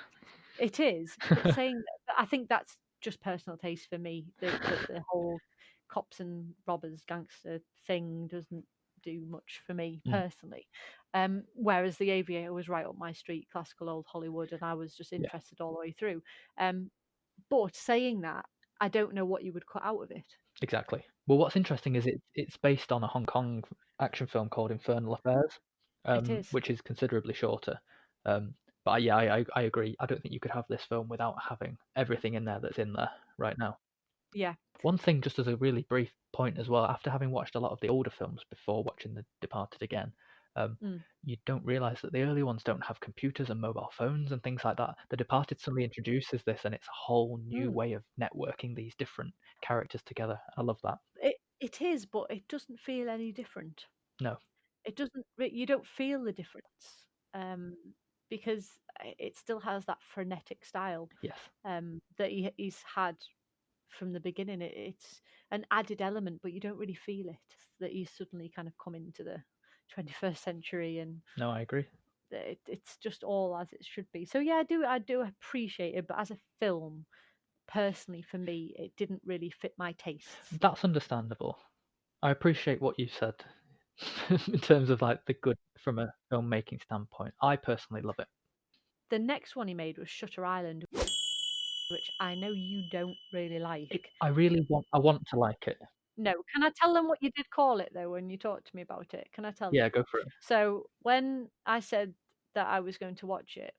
[SPEAKER 3] it is, but saying that, I think that's just personal taste for me. The whole cops and robbers gangster thing doesn't do much for me
[SPEAKER 2] Mm,
[SPEAKER 3] personally. Whereas The Aviator was right up my street, classical old Hollywood, and I was just
[SPEAKER 2] yeah,
[SPEAKER 3] interested all the way through. But saying that, I don't know what you would cut out of it.
[SPEAKER 2] exactly. Well, what's interesting is it's based on a Hong Kong action film called Infernal Affairs,
[SPEAKER 3] It is,
[SPEAKER 2] which is considerably shorter. Um, but yeah, I agree. I don't think you could have this film without having everything in there that's in there right now.
[SPEAKER 3] yeah.
[SPEAKER 2] One thing, just as a really brief point as well, after having watched a lot of the older films before watching The Departed again,
[SPEAKER 3] Mm,
[SPEAKER 2] you don't realise that the early ones don't have computers and mobile phones and things like that. The Departed suddenly introduces this, and it's a whole new
[SPEAKER 3] mm.
[SPEAKER 2] way of networking these different characters together. I love that.
[SPEAKER 3] It is, but it doesn't feel any different.
[SPEAKER 2] No,
[SPEAKER 3] It doesn't. You don't feel the difference, um, because it still has that frenetic style
[SPEAKER 2] yes,
[SPEAKER 3] that he's had from the beginning. It's an added element, but you don't really feel it. That he's suddenly kind of come into the 21st century, and
[SPEAKER 2] no, I agree.
[SPEAKER 3] It's just all as it should be. So yeah, I do appreciate it, but as a film, personally for me, it didn't really fit my tastes.
[SPEAKER 2] That's understandable. I appreciate what you said in terms of like the good from a filmmaking standpoint. I personally love it.
[SPEAKER 3] The next one he made was Shutter Island, which I know you don't really like.
[SPEAKER 2] I want to like it.
[SPEAKER 3] No, can I tell them what you did call it though when you talked to me about it? Can I tell them?
[SPEAKER 2] Yeah, go for it.
[SPEAKER 3] So when I said that I was going to watch it,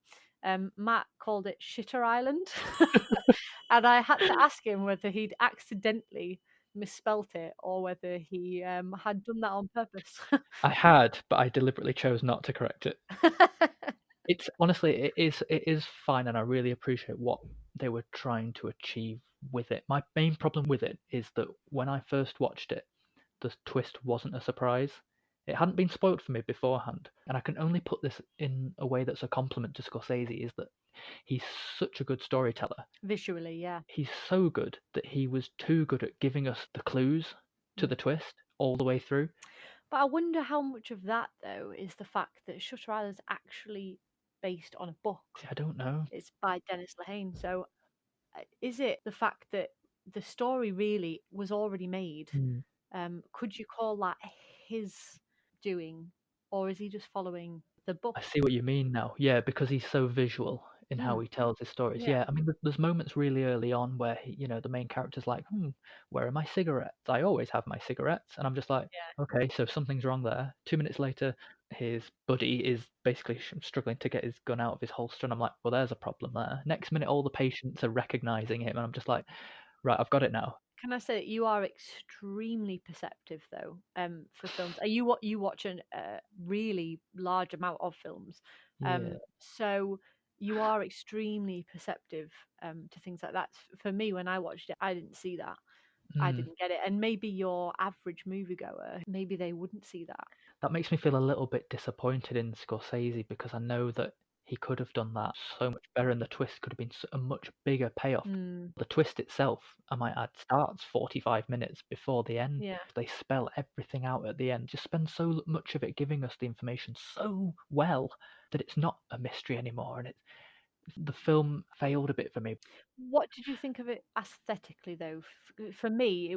[SPEAKER 3] Matt called it Shitter Island, and I had to ask him whether he'd accidentally misspelt it or whether he had done that on purpose.
[SPEAKER 2] I had, but I deliberately chose not to correct it. It's honestly, it is fine, and I really appreciate what they were trying to achieve with it. My main problem with it is that when I first watched it, the twist wasn't a surprise. It hadn't been spoiled for me beforehand, and I can only put this in a way that's a compliment to Scorsese, is that he's such a good storyteller.
[SPEAKER 3] Visually, yeah.
[SPEAKER 2] He's so good that he was too good at giving us the clues to the twist all the way through.
[SPEAKER 3] But I wonder how much of that though is the fact that Shutter Island's actually based on a book.
[SPEAKER 2] See, I don't know.
[SPEAKER 3] It's by Dennis Lehane. So is it the fact that the story really was already made? Could you call that his doing, or is he just following the book?
[SPEAKER 2] I see what you mean now. Yeah, because he's so visual in how he tells his stories.
[SPEAKER 3] Yeah.
[SPEAKER 2] Yeah, I mean, there's moments really early on where the main character's like, where are my cigarettes? I always have my cigarettes, and I'm just like,
[SPEAKER 3] Yeah.
[SPEAKER 2] okay, so something's wrong there. 2 minutes later, his buddy is basically struggling to get his gun out of his holster, and I'm like, well, there's a problem there. Next minute, all the patients are recognizing him, and I'm just like, right, I've got it now.
[SPEAKER 3] Can I say that you are extremely perceptive though, for films? You watch a really large amount of films,
[SPEAKER 2] Yeah.
[SPEAKER 3] so you are extremely perceptive to things like that. For me, when I watched it, I didn't see that. I didn't get it, and maybe your average moviegoer, maybe they wouldn't see that.
[SPEAKER 2] That makes me feel a little bit disappointed in Scorsese because I know that he could have done that so much better, and the twist could have been a much bigger payoff. The twist itself, I might add, starts 45 minutes before the end.
[SPEAKER 3] Yeah.
[SPEAKER 2] They spell everything out at the end. Just spend so much of it giving us the information so well that it's not a mystery anymore, and the film failed a bit for me.
[SPEAKER 3] What did you think of it aesthetically, though? For me,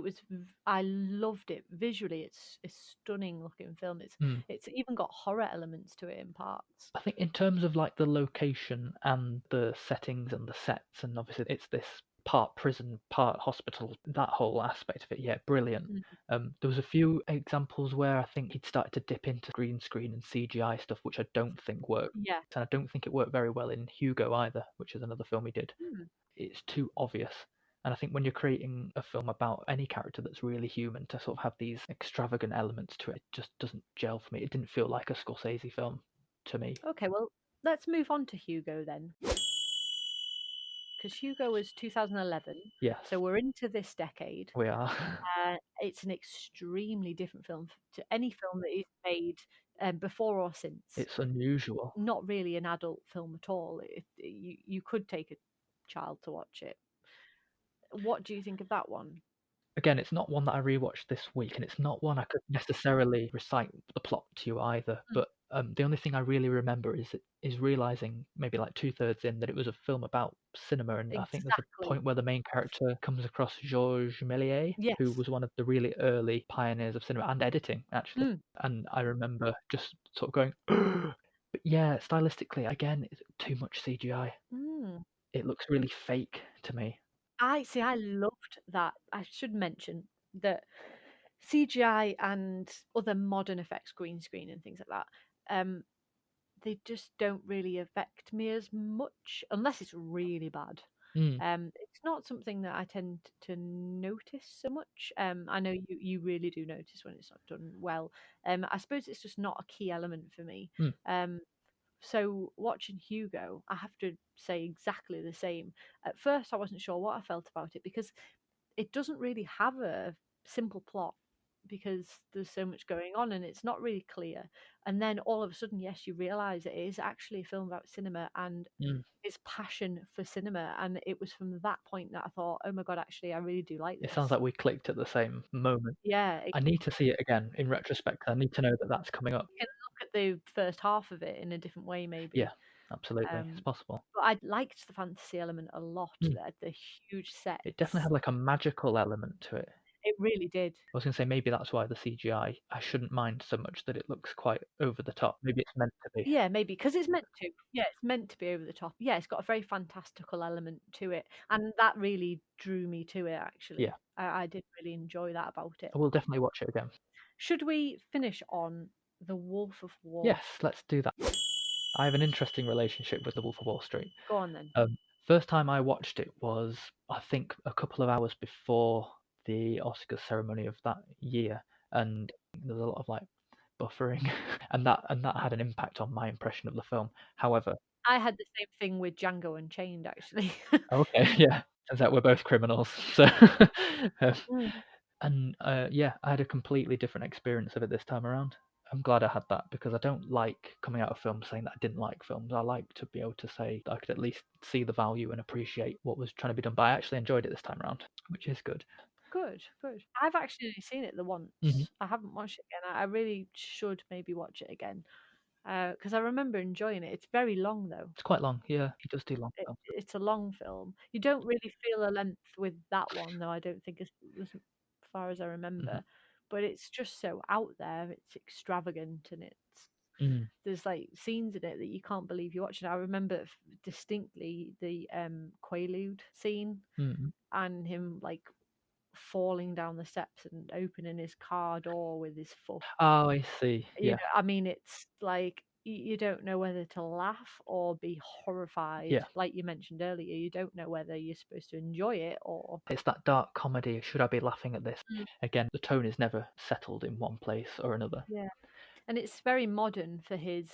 [SPEAKER 3] I loved it visually. It's a stunning looking film. It's even got horror elements to it in parts.
[SPEAKER 2] I think in terms of like the location and the settings and the sets, and obviously it's this part prison, part hospital, that whole aspect of it, yeah, brilliant. There was a few examples where I think he'd started to dip into green screen and CGI stuff, which I don't think worked.
[SPEAKER 3] Yeah.
[SPEAKER 2] And I don't think it worked very well in Hugo either, which is another film he did. It's too obvious. And I think when you're creating a film about any character that's really human, to sort of have these extravagant elements to it, it just doesn't gel for me. It didn't feel like a Scorsese film to me.
[SPEAKER 3] Okay, well, let's move on to Hugo then. Because Hugo was 2011.
[SPEAKER 2] Yes.
[SPEAKER 3] So we're into this decade.
[SPEAKER 2] We are.
[SPEAKER 3] It's an extremely different film to any film that he's made before or since.
[SPEAKER 2] It's unusual.
[SPEAKER 3] Not really an adult film at all. You could take a child to watch it. What do you think of that one?
[SPEAKER 2] Again, it's not one that I rewatched this week, and it's not one I could necessarily recite the plot to you either. But the only thing I really remember is realizing maybe like 2/3 in that it was a film about cinema, and I think there's a point where the main character comes across Georges Méliès, who was one of the really early pioneers of cinema and editing, actually. And I remember just sort of going, but yeah, stylistically, again, it's too much CGI. It looks really fake to me.
[SPEAKER 3] I loved that. I should mention that CGI and other modern effects, green screen and things like that, they just don't really affect me as much unless it's really bad. It's not something that I tend to notice so much. I know you really do notice when it's not done well. I suppose it's just not a key element for me. So watching Hugo, I have to say exactly the same. At first, I wasn't sure what I felt about it because it doesn't really have a simple plot because there's so much going on and it's not really clear. And then all of a sudden, yes, you realise it is actually a film about cinema and his passion for cinema. And it was from that point that I thought, oh my God, actually, I really do like this.
[SPEAKER 2] It sounds like we clicked at the same moment.
[SPEAKER 3] Yeah.
[SPEAKER 2] I need to see it again in retrospect. I need to know that that's coming up.
[SPEAKER 3] You can look at the first half of it in a different way, maybe.
[SPEAKER 2] Yeah, absolutely. It's
[SPEAKER 3] Um,
[SPEAKER 2] possible.
[SPEAKER 3] but I liked the fantasy element a lot.
[SPEAKER 2] Mm.
[SPEAKER 3] The huge sets.
[SPEAKER 2] It definitely had like a magical element to it.
[SPEAKER 3] It really did.
[SPEAKER 2] I was going to say maybe that's why the CGI, I shouldn't mind so much that it looks quite over the top. Maybe it's meant to be.
[SPEAKER 3] Yeah, maybe because it's meant to. Yeah, it's meant to be over the top. Yeah, it's got a very fantastical element to it, and that really drew me to it.
[SPEAKER 2] Yeah,
[SPEAKER 3] Actually, I did really enjoy that about it.
[SPEAKER 2] I will definitely watch it again.
[SPEAKER 3] Should we finish on The Wolf of Wall?
[SPEAKER 2] Yes, let's do that. I have an interesting relationship with The Wolf of Wall Street.
[SPEAKER 3] Go on then.
[SPEAKER 2] First time I watched it was, I think, a couple of hours before the Oscars ceremony of that year, and there's a lot of like buffering, and that had an impact on my impression of the film. However,
[SPEAKER 3] I had the same thing with Django Unchained, actually.
[SPEAKER 2] okay, yeah, turns out we're both criminals, so um,
[SPEAKER 3] Mm.
[SPEAKER 2] and yeah, I had a completely different experience of it this time around. I'm glad I had that because I don't like coming out of films saying that I didn't like films. I like to be able to say that I could at least see the value and appreciate what was trying to be done. But I actually enjoyed it this time around, which is good.
[SPEAKER 3] Good, good. I've actually only seen it the once.
[SPEAKER 2] Hmm.
[SPEAKER 3] I haven't watched it again. I really should maybe watch it again because I remember enjoying it. It's very long though.
[SPEAKER 2] It's quite long. Yeah, he does do long films.
[SPEAKER 3] It's a long film. You don't really feel a length with that one though. I don't think as far as I
[SPEAKER 2] Hmm.
[SPEAKER 3] remember, but it's just so out there. It's extravagant and
[SPEAKER 2] Mm.
[SPEAKER 3] there's like scenes in it that you can't believe you're watching. I remember distinctly the Quaalude scene
[SPEAKER 2] Mm.
[SPEAKER 3] and him like falling down the steps and opening his car door with his foot.
[SPEAKER 2] Oh, I see.
[SPEAKER 3] You
[SPEAKER 2] Yeah,
[SPEAKER 3] know, I mean, it's like you don't know whether to laugh or be horrified.
[SPEAKER 2] yeah.
[SPEAKER 3] Like you mentioned earlier, you don't know whether you're supposed to enjoy it or.
[SPEAKER 2] It's that dark comedy. Should I be laughing at this?
[SPEAKER 3] Mm.
[SPEAKER 2] Again, the tone is never settled in one place or another.
[SPEAKER 3] Yeah, and it's very modern for his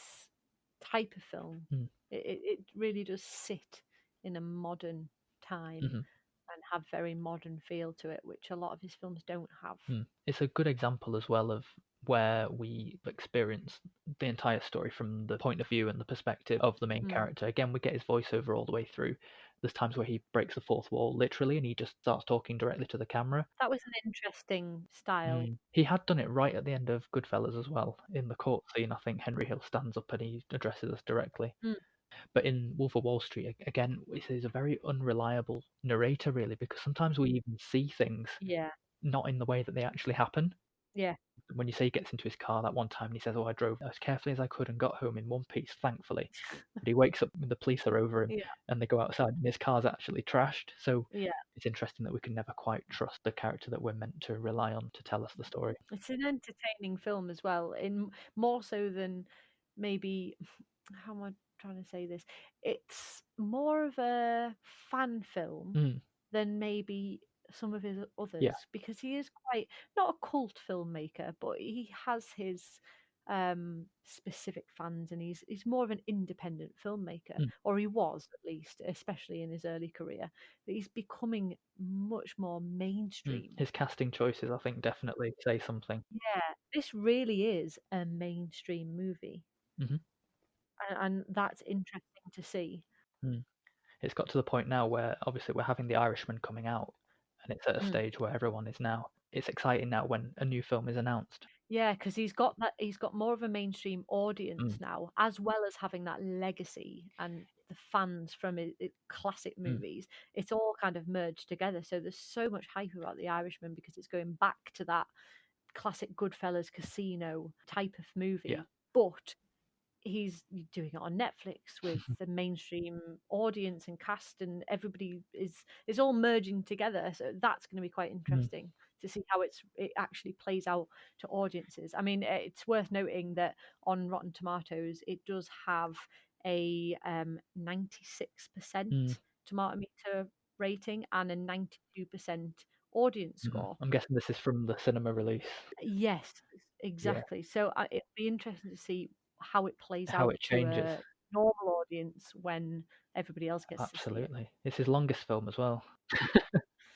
[SPEAKER 3] type of film.
[SPEAKER 2] Mm.
[SPEAKER 3] It really does sit in a modern time
[SPEAKER 2] Hmm.
[SPEAKER 3] and have very modern feel to it, which a lot of his films don't have.
[SPEAKER 2] It's a good example as well of where we experience the entire story from the point of view and the perspective of the main
[SPEAKER 3] Mm.
[SPEAKER 2] character. Again, we get his voiceover all the way through. There's times where he breaks the fourth wall literally and he just starts talking directly to the camera.
[SPEAKER 3] That was an interesting style.
[SPEAKER 2] He had done it right at the end of Goodfellas as well. In the court scene, I think Henry Hill stands up and he addresses us directly.
[SPEAKER 3] Mm.
[SPEAKER 2] But in Wolf of Wall Street, again, he's a very unreliable narrator, really, because sometimes we even see things
[SPEAKER 3] Yeah,
[SPEAKER 2] not in the way that they actually happen.
[SPEAKER 3] yeah,
[SPEAKER 2] When you say he gets into his car that one time and he says, "Oh, I drove as carefully as I could and got home in one piece, thankfully." But he wakes up when the police are over him
[SPEAKER 3] yeah,
[SPEAKER 2] and they go outside and his car's actually trashed. So
[SPEAKER 3] yeah.
[SPEAKER 2] it's interesting that we can never quite trust the character that we're meant to rely on to tell us the story.
[SPEAKER 3] It's an entertaining film as well, in more so than maybe how am I trying to say this? It's more of a fan film
[SPEAKER 2] Mm,
[SPEAKER 3] than maybe some of his others
[SPEAKER 2] yeah.
[SPEAKER 3] because he is quite not a cult filmmaker, but he has his specific fans and he's more of an independent filmmaker,
[SPEAKER 2] Mm,
[SPEAKER 3] or he was at least, especially in his early career. But he's becoming much more mainstream.
[SPEAKER 2] His casting choices, I think, definitely say something.
[SPEAKER 3] Yeah, this really is a mainstream movie,
[SPEAKER 2] Hmm.
[SPEAKER 3] and that's interesting to see.
[SPEAKER 2] Mm. It's got to the point now where obviously we're having The Irishman coming out, and it's at a
[SPEAKER 3] Mm.
[SPEAKER 2] stage where everyone is now. It's exciting now when a new film is announced.
[SPEAKER 3] Yeah, because he's got more of a mainstream audience
[SPEAKER 2] Mm,
[SPEAKER 3] now, as well as having that legacy and the fans from classic
[SPEAKER 2] mm,
[SPEAKER 3] movies. It's all kind of merged together. So there's so much hype about The Irishman because it's going back to that classic Goodfellas casino type of
[SPEAKER 2] yeah.
[SPEAKER 3] movie, but he's doing it on Netflix with the mainstream audience and cast, and everybody is all merging together. So that's going to be quite
[SPEAKER 2] Mm,
[SPEAKER 3] interesting to see how it actually plays out to audiences. I mean, it's worth noting that on Rotten Tomatoes, it does have a 96%
[SPEAKER 2] mm,
[SPEAKER 3] tomato meter rating and a 92% audience score.
[SPEAKER 2] I'm guessing this is from the cinema release.
[SPEAKER 3] Yes,
[SPEAKER 2] Yeah.
[SPEAKER 3] exactly. So it'd be interesting to see how it plays
[SPEAKER 2] How
[SPEAKER 3] out
[SPEAKER 2] it
[SPEAKER 3] to
[SPEAKER 2] changes.
[SPEAKER 3] a normal audience when everybody else gets to see it.
[SPEAKER 2] Absolutely. It's his longest film as well.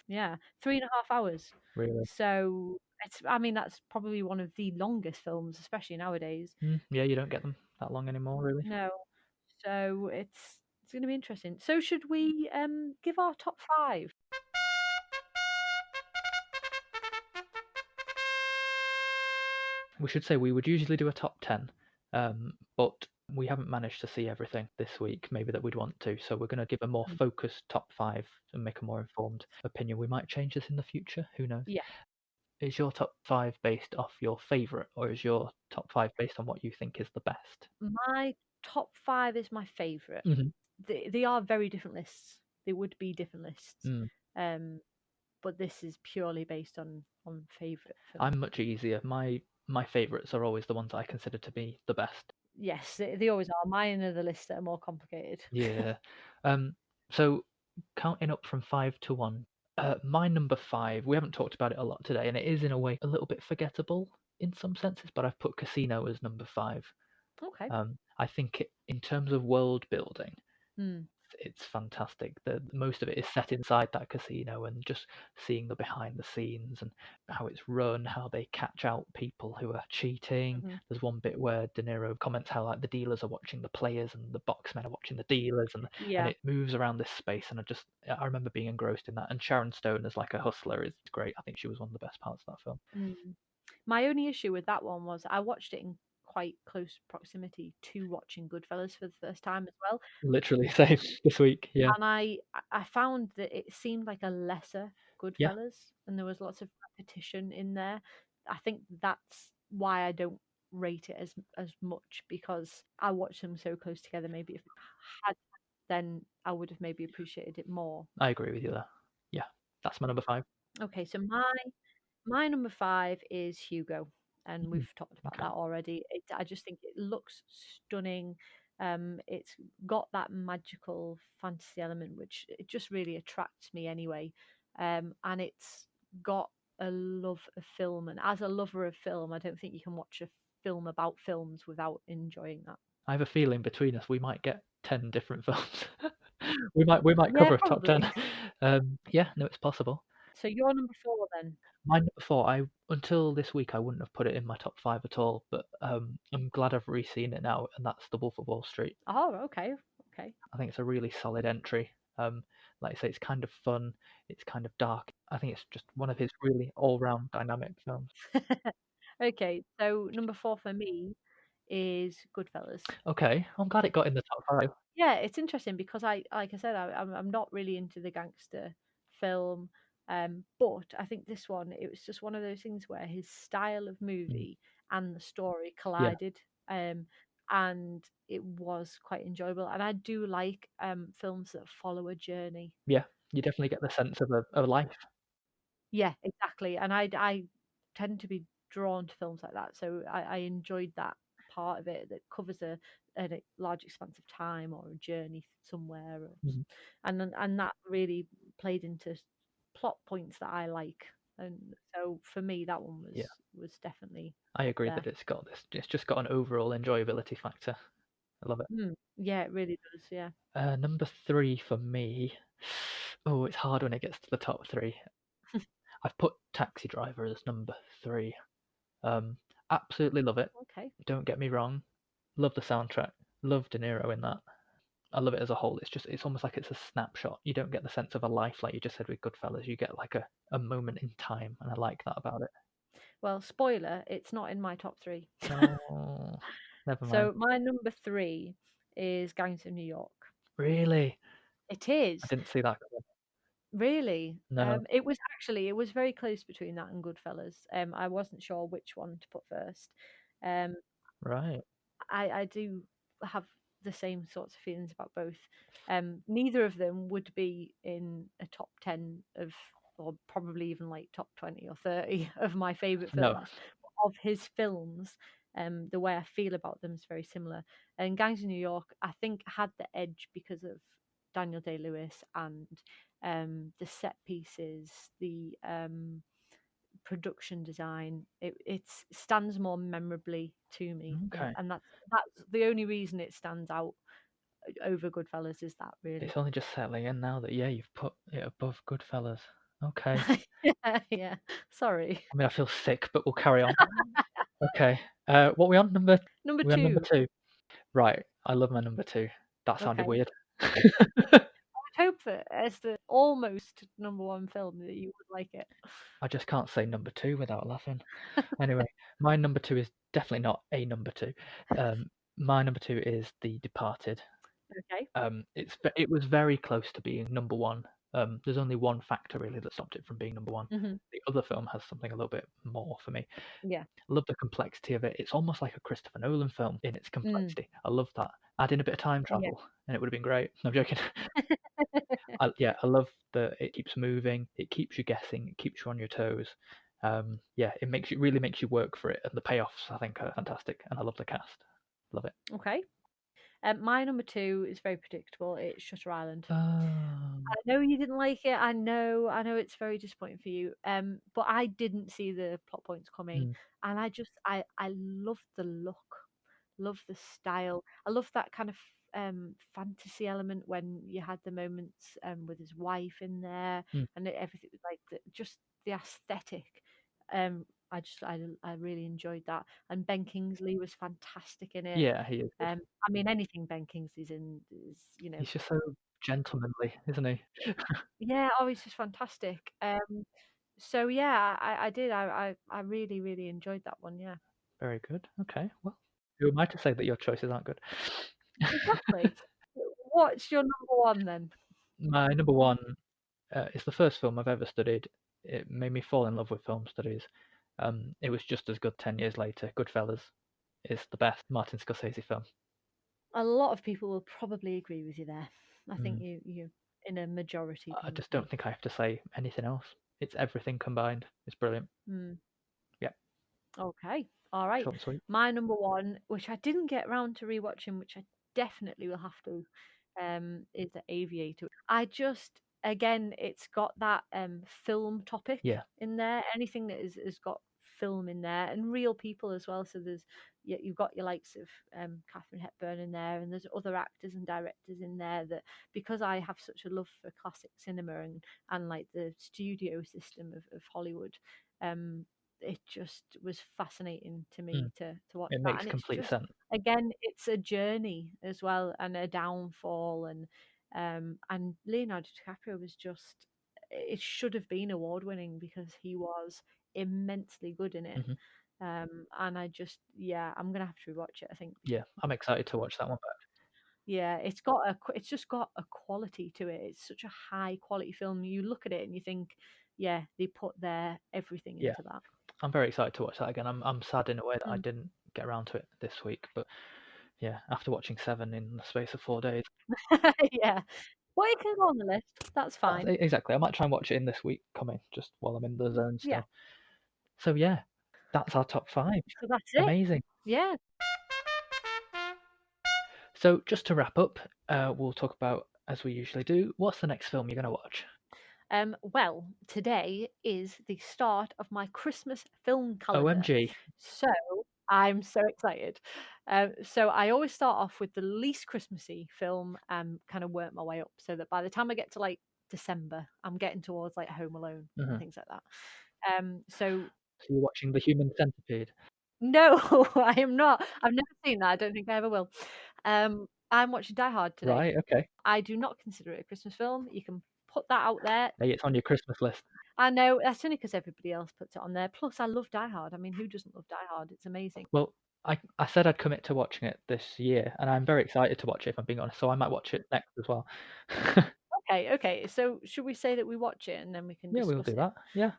[SPEAKER 3] Yeah, 3.5 hours.
[SPEAKER 2] Really.
[SPEAKER 3] So I mean, that's probably one of the longest films, especially nowadays.
[SPEAKER 2] Yeah, you don't get them that long anymore, really.
[SPEAKER 3] No, so it's going to be interesting. So should we give our top five?
[SPEAKER 2] We should say we would usually do a top 10, But we haven't managed to see everything this week, maybe that we'd want to. So we're going to give a more
[SPEAKER 3] Mm.
[SPEAKER 2] focused top five and make a more informed opinion. We might change this in the future. Who knows?
[SPEAKER 3] Yeah.
[SPEAKER 2] Is your top five based off your favourite, or is your top five based on what you think is the best?
[SPEAKER 3] My top 5 is my favourite.
[SPEAKER 2] Hmm.
[SPEAKER 3] They are very different lists. They would be different lists.
[SPEAKER 2] Mm.
[SPEAKER 3] Um, but this is purely based on favourite
[SPEAKER 2] I'm
[SPEAKER 3] film.
[SPEAKER 2] much easier. My favourites are always the ones I consider to be the best.
[SPEAKER 3] Yes, they always are. Mine are the lists that are more complicated.
[SPEAKER 2] Yeah. Um, so counting up from 5 to 1, my number five, we haven't talked about it a lot today, and it is in a way a little bit forgettable in some senses, but I've put Casino as number five.
[SPEAKER 3] Okay.
[SPEAKER 2] I think in terms of world building,
[SPEAKER 3] Mm.
[SPEAKER 2] it's fantastic. Most of it is set inside that casino, and just seeing the behind the scenes and how it's run, how they catch out people who are cheating.
[SPEAKER 3] Hmm.
[SPEAKER 2] There's one bit where De Niro comments how like the dealers are watching the players and the boxmen are watching the dealers, and
[SPEAKER 3] Yeah.
[SPEAKER 2] it moves around this space. And I remember being engrossed in that. And Sharon Stone as like a hustler is great. I think she was one of the best parts of that film.
[SPEAKER 3] Mm. My only issue with that one was I watched it in quite close proximity to watching Goodfellas for the first time as well.
[SPEAKER 2] Literally same this week. Yeah,
[SPEAKER 3] And I found that it seemed like a lesser
[SPEAKER 2] yeah,
[SPEAKER 3] Goodfellas, and there was lots of repetition in there. I think that's why I don't rate it as much, because I watched them so close together. Maybe if I had, then I would have maybe appreciated it more.
[SPEAKER 2] I agree with you there. Yeah, that's my number five.
[SPEAKER 3] Okay, so my number 5 is Hugo, and
[SPEAKER 2] Mm,
[SPEAKER 3] we've talked about
[SPEAKER 2] okay.
[SPEAKER 3] that already. I just think it looks stunning. It's got that magical fantasy element, which it just really attracts me anyway. And it's got a love of film, and as a lover of film, I don't think you can watch a film about films without enjoying that.
[SPEAKER 2] I have a feeling between us we might get 10 different films. We might
[SPEAKER 3] Yeah,
[SPEAKER 2] cover a top 10.
[SPEAKER 3] probably.
[SPEAKER 2] Yeah, no, it's possible.
[SPEAKER 3] So you're number 4 then.
[SPEAKER 2] My number four, I until this week I wouldn't have put it in my top five at all, but I'm glad I've re-seen it now, and that's The Wolf of Wall Street.
[SPEAKER 3] Oh, okay, okay.
[SPEAKER 2] I think it's a really solid entry. Like I say, it's kind of fun, it's kind of dark. I think it's just one of his really all-round dynamic films.
[SPEAKER 3] Okay, so number 4 for me is Goodfellas.
[SPEAKER 2] Okay, I'm glad it got in the top five.
[SPEAKER 3] Yeah, it's interesting because like I said, I'm not really into the gangster film, but I think this one, it was just one of those things where his style of
[SPEAKER 2] Mm,
[SPEAKER 3] movie and the story
[SPEAKER 2] yeah,
[SPEAKER 3] collided, um, and it was quite enjoyable. And I do like films that follow a journey.
[SPEAKER 2] yeah, you definitely get the sense of a life.
[SPEAKER 3] Yeah, exactly. And I tend to be drawn to films like that, so I enjoyed that part of it that covers a large expanse of time or a journey somewhere,
[SPEAKER 2] Mhm.
[SPEAKER 3] and that really played into plot points that I like. And so for me, that one
[SPEAKER 2] Yeah,
[SPEAKER 3] was definitely
[SPEAKER 2] I
[SPEAKER 3] up
[SPEAKER 2] agree
[SPEAKER 3] there.
[SPEAKER 2] that it's got this. It's just got an overall enjoyability factor. I love it.
[SPEAKER 3] Mm, yeah, it really does. Yeah.
[SPEAKER 2] Number three for me. Oh, it's hard when it gets to the top three. I've put Taxi Driver as number three. Um, Absolutely love it.
[SPEAKER 3] Okay.
[SPEAKER 2] Don't get me wrong. Love the soundtrack. Love De Niro in that. I love it as a whole. It's almost like it's a snapshot. You don't get the sense of a life like you just said with Goodfellas. You get like a moment in time, and I like that about it.
[SPEAKER 3] Well, spoiler, it's not in my top 3.
[SPEAKER 2] Oh, never mind.
[SPEAKER 3] So my number 3 is Gangs of New York.
[SPEAKER 2] Really?
[SPEAKER 3] It
[SPEAKER 2] I
[SPEAKER 3] is.
[SPEAKER 2] didn't see that coming.
[SPEAKER 3] Really?
[SPEAKER 2] No.
[SPEAKER 3] It was very close between that and Goodfellas. I wasn't sure which one to put first. Um,
[SPEAKER 2] Right.
[SPEAKER 3] I do have the same sorts of feelings about both. Neither of them would be in a top 10 of, or probably even like top 20 or 30 of my favorite
[SPEAKER 2] No.
[SPEAKER 3] films. Of his films, the way I feel about them is very similar. And Gangs of New York, I think, had the edge because of Daniel Day-Lewis and the set pieces, the production design. It stands more memorably to me,
[SPEAKER 2] Okay.
[SPEAKER 3] and that's the only reason it stands out over Goodfellas, is that really.
[SPEAKER 2] It's only just settling in now that yeah, you've put it above Goodfellas. Okay.
[SPEAKER 3] Yeah, yeah. Sorry.
[SPEAKER 2] I mean, I feel sick, but we'll carry on. Okay. What we on?
[SPEAKER 3] Number
[SPEAKER 2] We on number
[SPEAKER 3] 2.
[SPEAKER 2] two? Right. I love my number two. That sounded
[SPEAKER 3] Okay.
[SPEAKER 2] weird.
[SPEAKER 3] I'd hope that as the almost number one film that you would like it.
[SPEAKER 2] I just can't say number 2 without laughing. Anyway, my number 2 is definitely not a number 2. My number 2 is The Departed.
[SPEAKER 3] Okay.
[SPEAKER 2] It was very close to being number 1. There's only one factor really that stopped it from being number 1.
[SPEAKER 3] Hmm.
[SPEAKER 2] The other film has something a little bit more for me.
[SPEAKER 3] Yeah.
[SPEAKER 2] I love the complexity of it. It's almost like a Christopher Nolan film in its
[SPEAKER 3] Mm.
[SPEAKER 2] complexity. I love that. Add in a bit of time
[SPEAKER 3] Yeah.
[SPEAKER 2] travel, and it would have been great. No, I'm joking. I love that it keeps moving. It keeps you guessing. It keeps you on your toes. It really makes you work for it, and the payoffs I think are fantastic. And I love the cast. Love it.
[SPEAKER 3] Okay. My number 2 is very predictable. It's Shutter Island.
[SPEAKER 2] Um,
[SPEAKER 3] I know you didn't like it. I know it's very disappointing for you. But I didn't see the plot points coming,
[SPEAKER 2] mm,
[SPEAKER 3] and I love the look, love the style. I love that kind of fantasy element when you had the moments with his wife in there,
[SPEAKER 2] mm.
[SPEAKER 3] and everything was like just the aesthetic. I really enjoyed that, and Ben Kingsley was fantastic in it.
[SPEAKER 2] Yeah, he is good.
[SPEAKER 3] I mean, anything Ben Kingsley's in is,
[SPEAKER 2] He's just so gentlemanly, isn't he?
[SPEAKER 3] yeah, oh, he's just fantastic. So yeah, I did. I really, really enjoyed that one. Yeah,
[SPEAKER 2] Very good. Okay. Well, who am I to say that your choices aren't good?
[SPEAKER 3] exactly. What's your number one then?
[SPEAKER 2] My number 1 is the first film I've ever studied. It made me fall in love with film studies. It was just as good 10 years later. Goodfellas is the best Martin Scorsese film.
[SPEAKER 3] A lot of people will probably agree with you there. I think
[SPEAKER 2] Mm.
[SPEAKER 3] you in a majority
[SPEAKER 2] I just don't
[SPEAKER 3] company.
[SPEAKER 2] think I have to say anything else. It's everything combined. It's brilliant.
[SPEAKER 3] Mm.
[SPEAKER 2] Yeah,
[SPEAKER 3] Okay, all right.
[SPEAKER 2] short and sweet.
[SPEAKER 3] My number one, which I didn't get round to rewatching, which I definitely will have to, is The Aviator. I just, again, it's got that film topic
[SPEAKER 2] Yeah.
[SPEAKER 3] in there. Anything that has got film in there and real people as well. So you've got your likes of Catherine Hepburn in there, and there's other actors and directors in there that, because I have such a love for classic cinema and like the studio system of Hollywood. Um, it just was fascinating to me
[SPEAKER 2] Mm.
[SPEAKER 3] to watch
[SPEAKER 2] It
[SPEAKER 3] that,
[SPEAKER 2] makes
[SPEAKER 3] and it's
[SPEAKER 2] complete
[SPEAKER 3] just,
[SPEAKER 2] sense.
[SPEAKER 3] again, it's a journey as well and a downfall, and Leonardo DiCaprio was just, it should have been award winning because he was immensely good in it.
[SPEAKER 2] Hmm.
[SPEAKER 3] And I just, yeah, I'm gonna have to rewatch it, I think.
[SPEAKER 2] Yeah, I'm excited to watch that one back.
[SPEAKER 3] Yeah, it's just got a quality to it. It's such a high quality film. You look at it and you think, yeah, they put their everything
[SPEAKER 2] Yeah,
[SPEAKER 3] into that.
[SPEAKER 2] I'm very excited to watch that again. I'm sad in a way that I
[SPEAKER 3] Mm.
[SPEAKER 2] didn't get around to it this week, but yeah, after watching 7 in the space of 4 days.
[SPEAKER 3] Yeah. Well, it can go on the list. That's fine.
[SPEAKER 2] Exactly. I might try and watch it in this week coming, just while I'm in the zone
[SPEAKER 3] Yeah.
[SPEAKER 2] still. So yeah, that's our top 5.
[SPEAKER 3] So that's it.
[SPEAKER 2] Amazing.
[SPEAKER 3] Yeah.
[SPEAKER 2] So just to wrap up, we'll talk about, as we usually do, what's the next film you're going to watch?
[SPEAKER 3] Well, today is the start of my Christmas film calendar.
[SPEAKER 2] OMG.
[SPEAKER 3] So I'm so excited. So I always start off with the least Christmassy film and kind of work my way up so that by the time I get to like December, I'm getting towards like Home Alone and
[SPEAKER 2] Mhm.
[SPEAKER 3] things like that. So
[SPEAKER 2] So you're watching The Human Centipede?
[SPEAKER 3] no, I am not. I've never seen that. I don't think I ever will. I'm watching Die Hard today.
[SPEAKER 2] Right, okay.
[SPEAKER 3] I do not consider it a Christmas film. You can put that out there.
[SPEAKER 2] Hey, it's on your Christmas list.
[SPEAKER 3] I know that's only because everybody else puts it on there. Plus, I love Die Hard. I mean, who doesn't love Die Hard? It's amazing.
[SPEAKER 2] Well, I said I'd commit to watching it this year, and I'm very excited to watch it, if I'm being honest, so I might watch it next as well.
[SPEAKER 3] Okay. So should we say that we watch it and then we can
[SPEAKER 2] Yeah, we'll
[SPEAKER 3] discuss
[SPEAKER 2] do
[SPEAKER 3] it?
[SPEAKER 2] that. Yeah.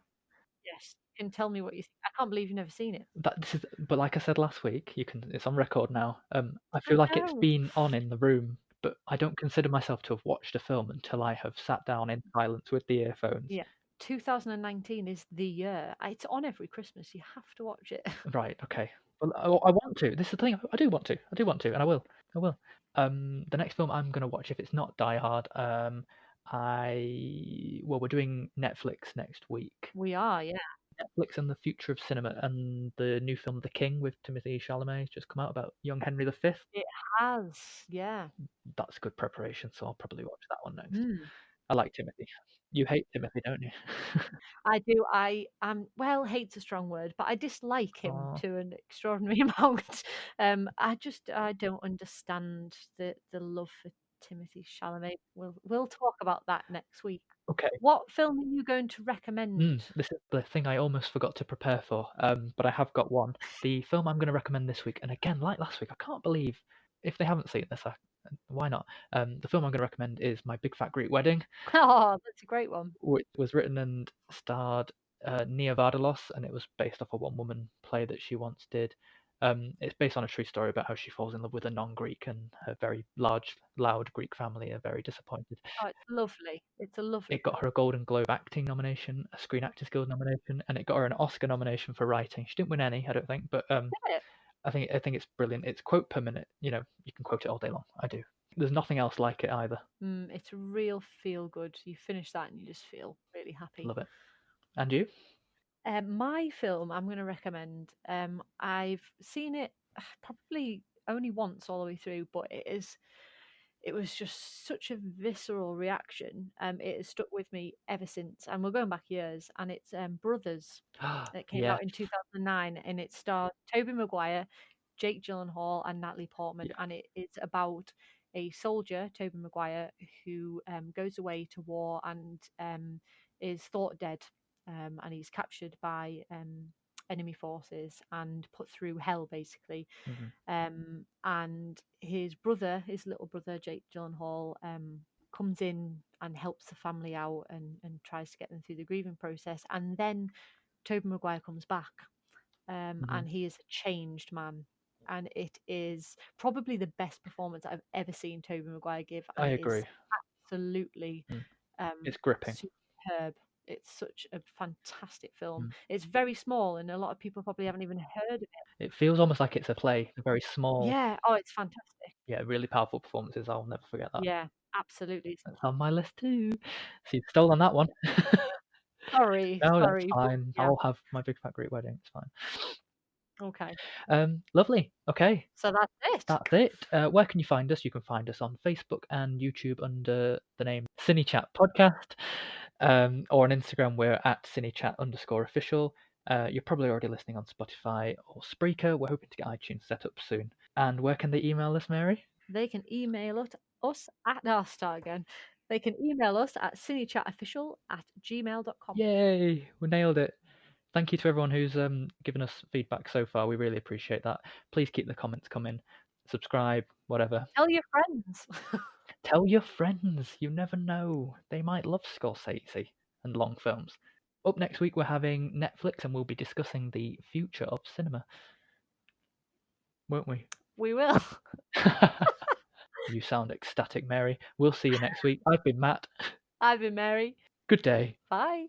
[SPEAKER 3] Yes. You can tell me what you think. I can't believe you've never seen it.
[SPEAKER 2] But like I said last week, it's on record now. I
[SPEAKER 3] I
[SPEAKER 2] feel like it's
[SPEAKER 3] know.
[SPEAKER 2] been on in the room, but I don't consider myself to have watched a film until I have sat down in silence with the earphones.
[SPEAKER 3] Yeah. 2019 is the year. It's on every Christmas. You have to watch it.
[SPEAKER 2] Right, okay. Well, I want to. This is the thing. I do want to. I do want to, and I will. I will. The next film I'm gonna watch, if it's not Die Hard, we're doing Netflix next week.
[SPEAKER 3] We are, yeah.
[SPEAKER 2] Netflix and the future of cinema, and the new film The King with Timothy Chalamet has just come out about young Henry V.
[SPEAKER 3] It has, yeah.
[SPEAKER 2] That's good preparation, so I'll probably watch that one next.
[SPEAKER 3] Mm.
[SPEAKER 2] I like Timothy. You hate Timothy, don't you?
[SPEAKER 3] I do. Well, hate's a strong word, but I dislike him
[SPEAKER 2] Aw.
[SPEAKER 3] to an extraordinary amount. I don't understand the love for Timothy Chalamet. We'll talk about that next week.
[SPEAKER 2] Okay.
[SPEAKER 3] What film are you going to recommend?
[SPEAKER 2] This is the thing I almost forgot to prepare for, but I have got one. The film I'm going to recommend this week, and again, like last week, I can't believe if they haven't seen this, why not? The film I'm going to recommend is My Big Fat Greek Wedding,
[SPEAKER 3] Oh, that's a great one.
[SPEAKER 2] which was written and starred Nia Vardalos, and it was based off a one-woman play that she once did. It's based on a true story about how she falls in love with a non-Greek, and her very large, loud Greek family are very disappointed.
[SPEAKER 3] Oh, it's lovely. It's a lovely
[SPEAKER 2] It got her
[SPEAKER 3] film.
[SPEAKER 2] a Golden Globe acting nomination, a Screen Actors Guild nomination, and it got her an Oscar nomination for writing. She didn't win any, I don't think, but
[SPEAKER 3] Did it?
[SPEAKER 2] I think it's brilliant. It's quote per minute. You know, you can quote it all day long. I do. There's nothing else like it either.
[SPEAKER 3] It's a real feel good. You finish that and you just feel really happy.
[SPEAKER 2] Love it. And you?
[SPEAKER 3] My film I'm going to recommend. I've seen it probably only once all the way through, but it was just such a visceral reaction. It has stuck with me ever since, and we're going back years. And it's Brothers. It came
[SPEAKER 2] Yeah.
[SPEAKER 3] out in 2009, and it stars Tobey Maguire, Jake Gyllenhaal, and Natalie Portman.
[SPEAKER 2] Yeah.
[SPEAKER 3] And it is about a soldier, Tobey Maguire, who goes away to war and is thought dead, and he's captured by enemy forces and put through hell, basically. And his brother, his little brother, Jake Gyllenhaal, comes in and helps the family out and tries to get them through the grieving process. And then Tobey Maguire comes back, and he is a changed man. And it is probably the best performance I've ever seen Tobey Maguire give,
[SPEAKER 2] I
[SPEAKER 3] and it is
[SPEAKER 2] agree.
[SPEAKER 3] absolutely
[SPEAKER 2] It's gripping.
[SPEAKER 3] superb. It's such a fantastic film. It's very small, and a lot of people probably haven't even heard of it.
[SPEAKER 2] It feels almost like it's a play, a very small,
[SPEAKER 3] Yeah. Oh, it's fantastic.
[SPEAKER 2] yeah, really powerful performances. I'll never forget that.
[SPEAKER 3] Yeah, absolutely.
[SPEAKER 2] That's on my list too. So you've stolen that one.
[SPEAKER 3] Sorry,
[SPEAKER 2] No, that's
[SPEAKER 3] sorry, but
[SPEAKER 2] fine.
[SPEAKER 3] yeah,
[SPEAKER 2] I'll have My Big Fat Greek Wedding. It's fine.
[SPEAKER 3] okay.
[SPEAKER 2] Lovely. Okay.
[SPEAKER 3] So that's it.
[SPEAKER 2] That's it. Where can you find us? You can find us on Facebook and YouTube under the name CineChat Podcast, or on Instagram we're at CineChat_official. You're probably already listening on Spotify or Spreaker. We're hoping to get iTunes set up soon. And where can they email us, Mary?
[SPEAKER 3] They can email us at our start again. They can email us at cinechatofficial@gmail.com.
[SPEAKER 2] Yay! We nailed it. Thank you to everyone who's given us feedback so far. We really appreciate that. Please keep the comments coming. Subscribe, whatever.
[SPEAKER 3] Tell your friends.
[SPEAKER 2] Tell your friends. You never know. They might love Scorsese and long films. Up next week, we're having Netflix and we'll be discussing the future of cinema. Won't we?
[SPEAKER 3] We will.
[SPEAKER 2] You sound ecstatic, Mary. We'll see you next week. I've been Matt.
[SPEAKER 3] I've been Mary.
[SPEAKER 2] Good day.
[SPEAKER 3] Bye.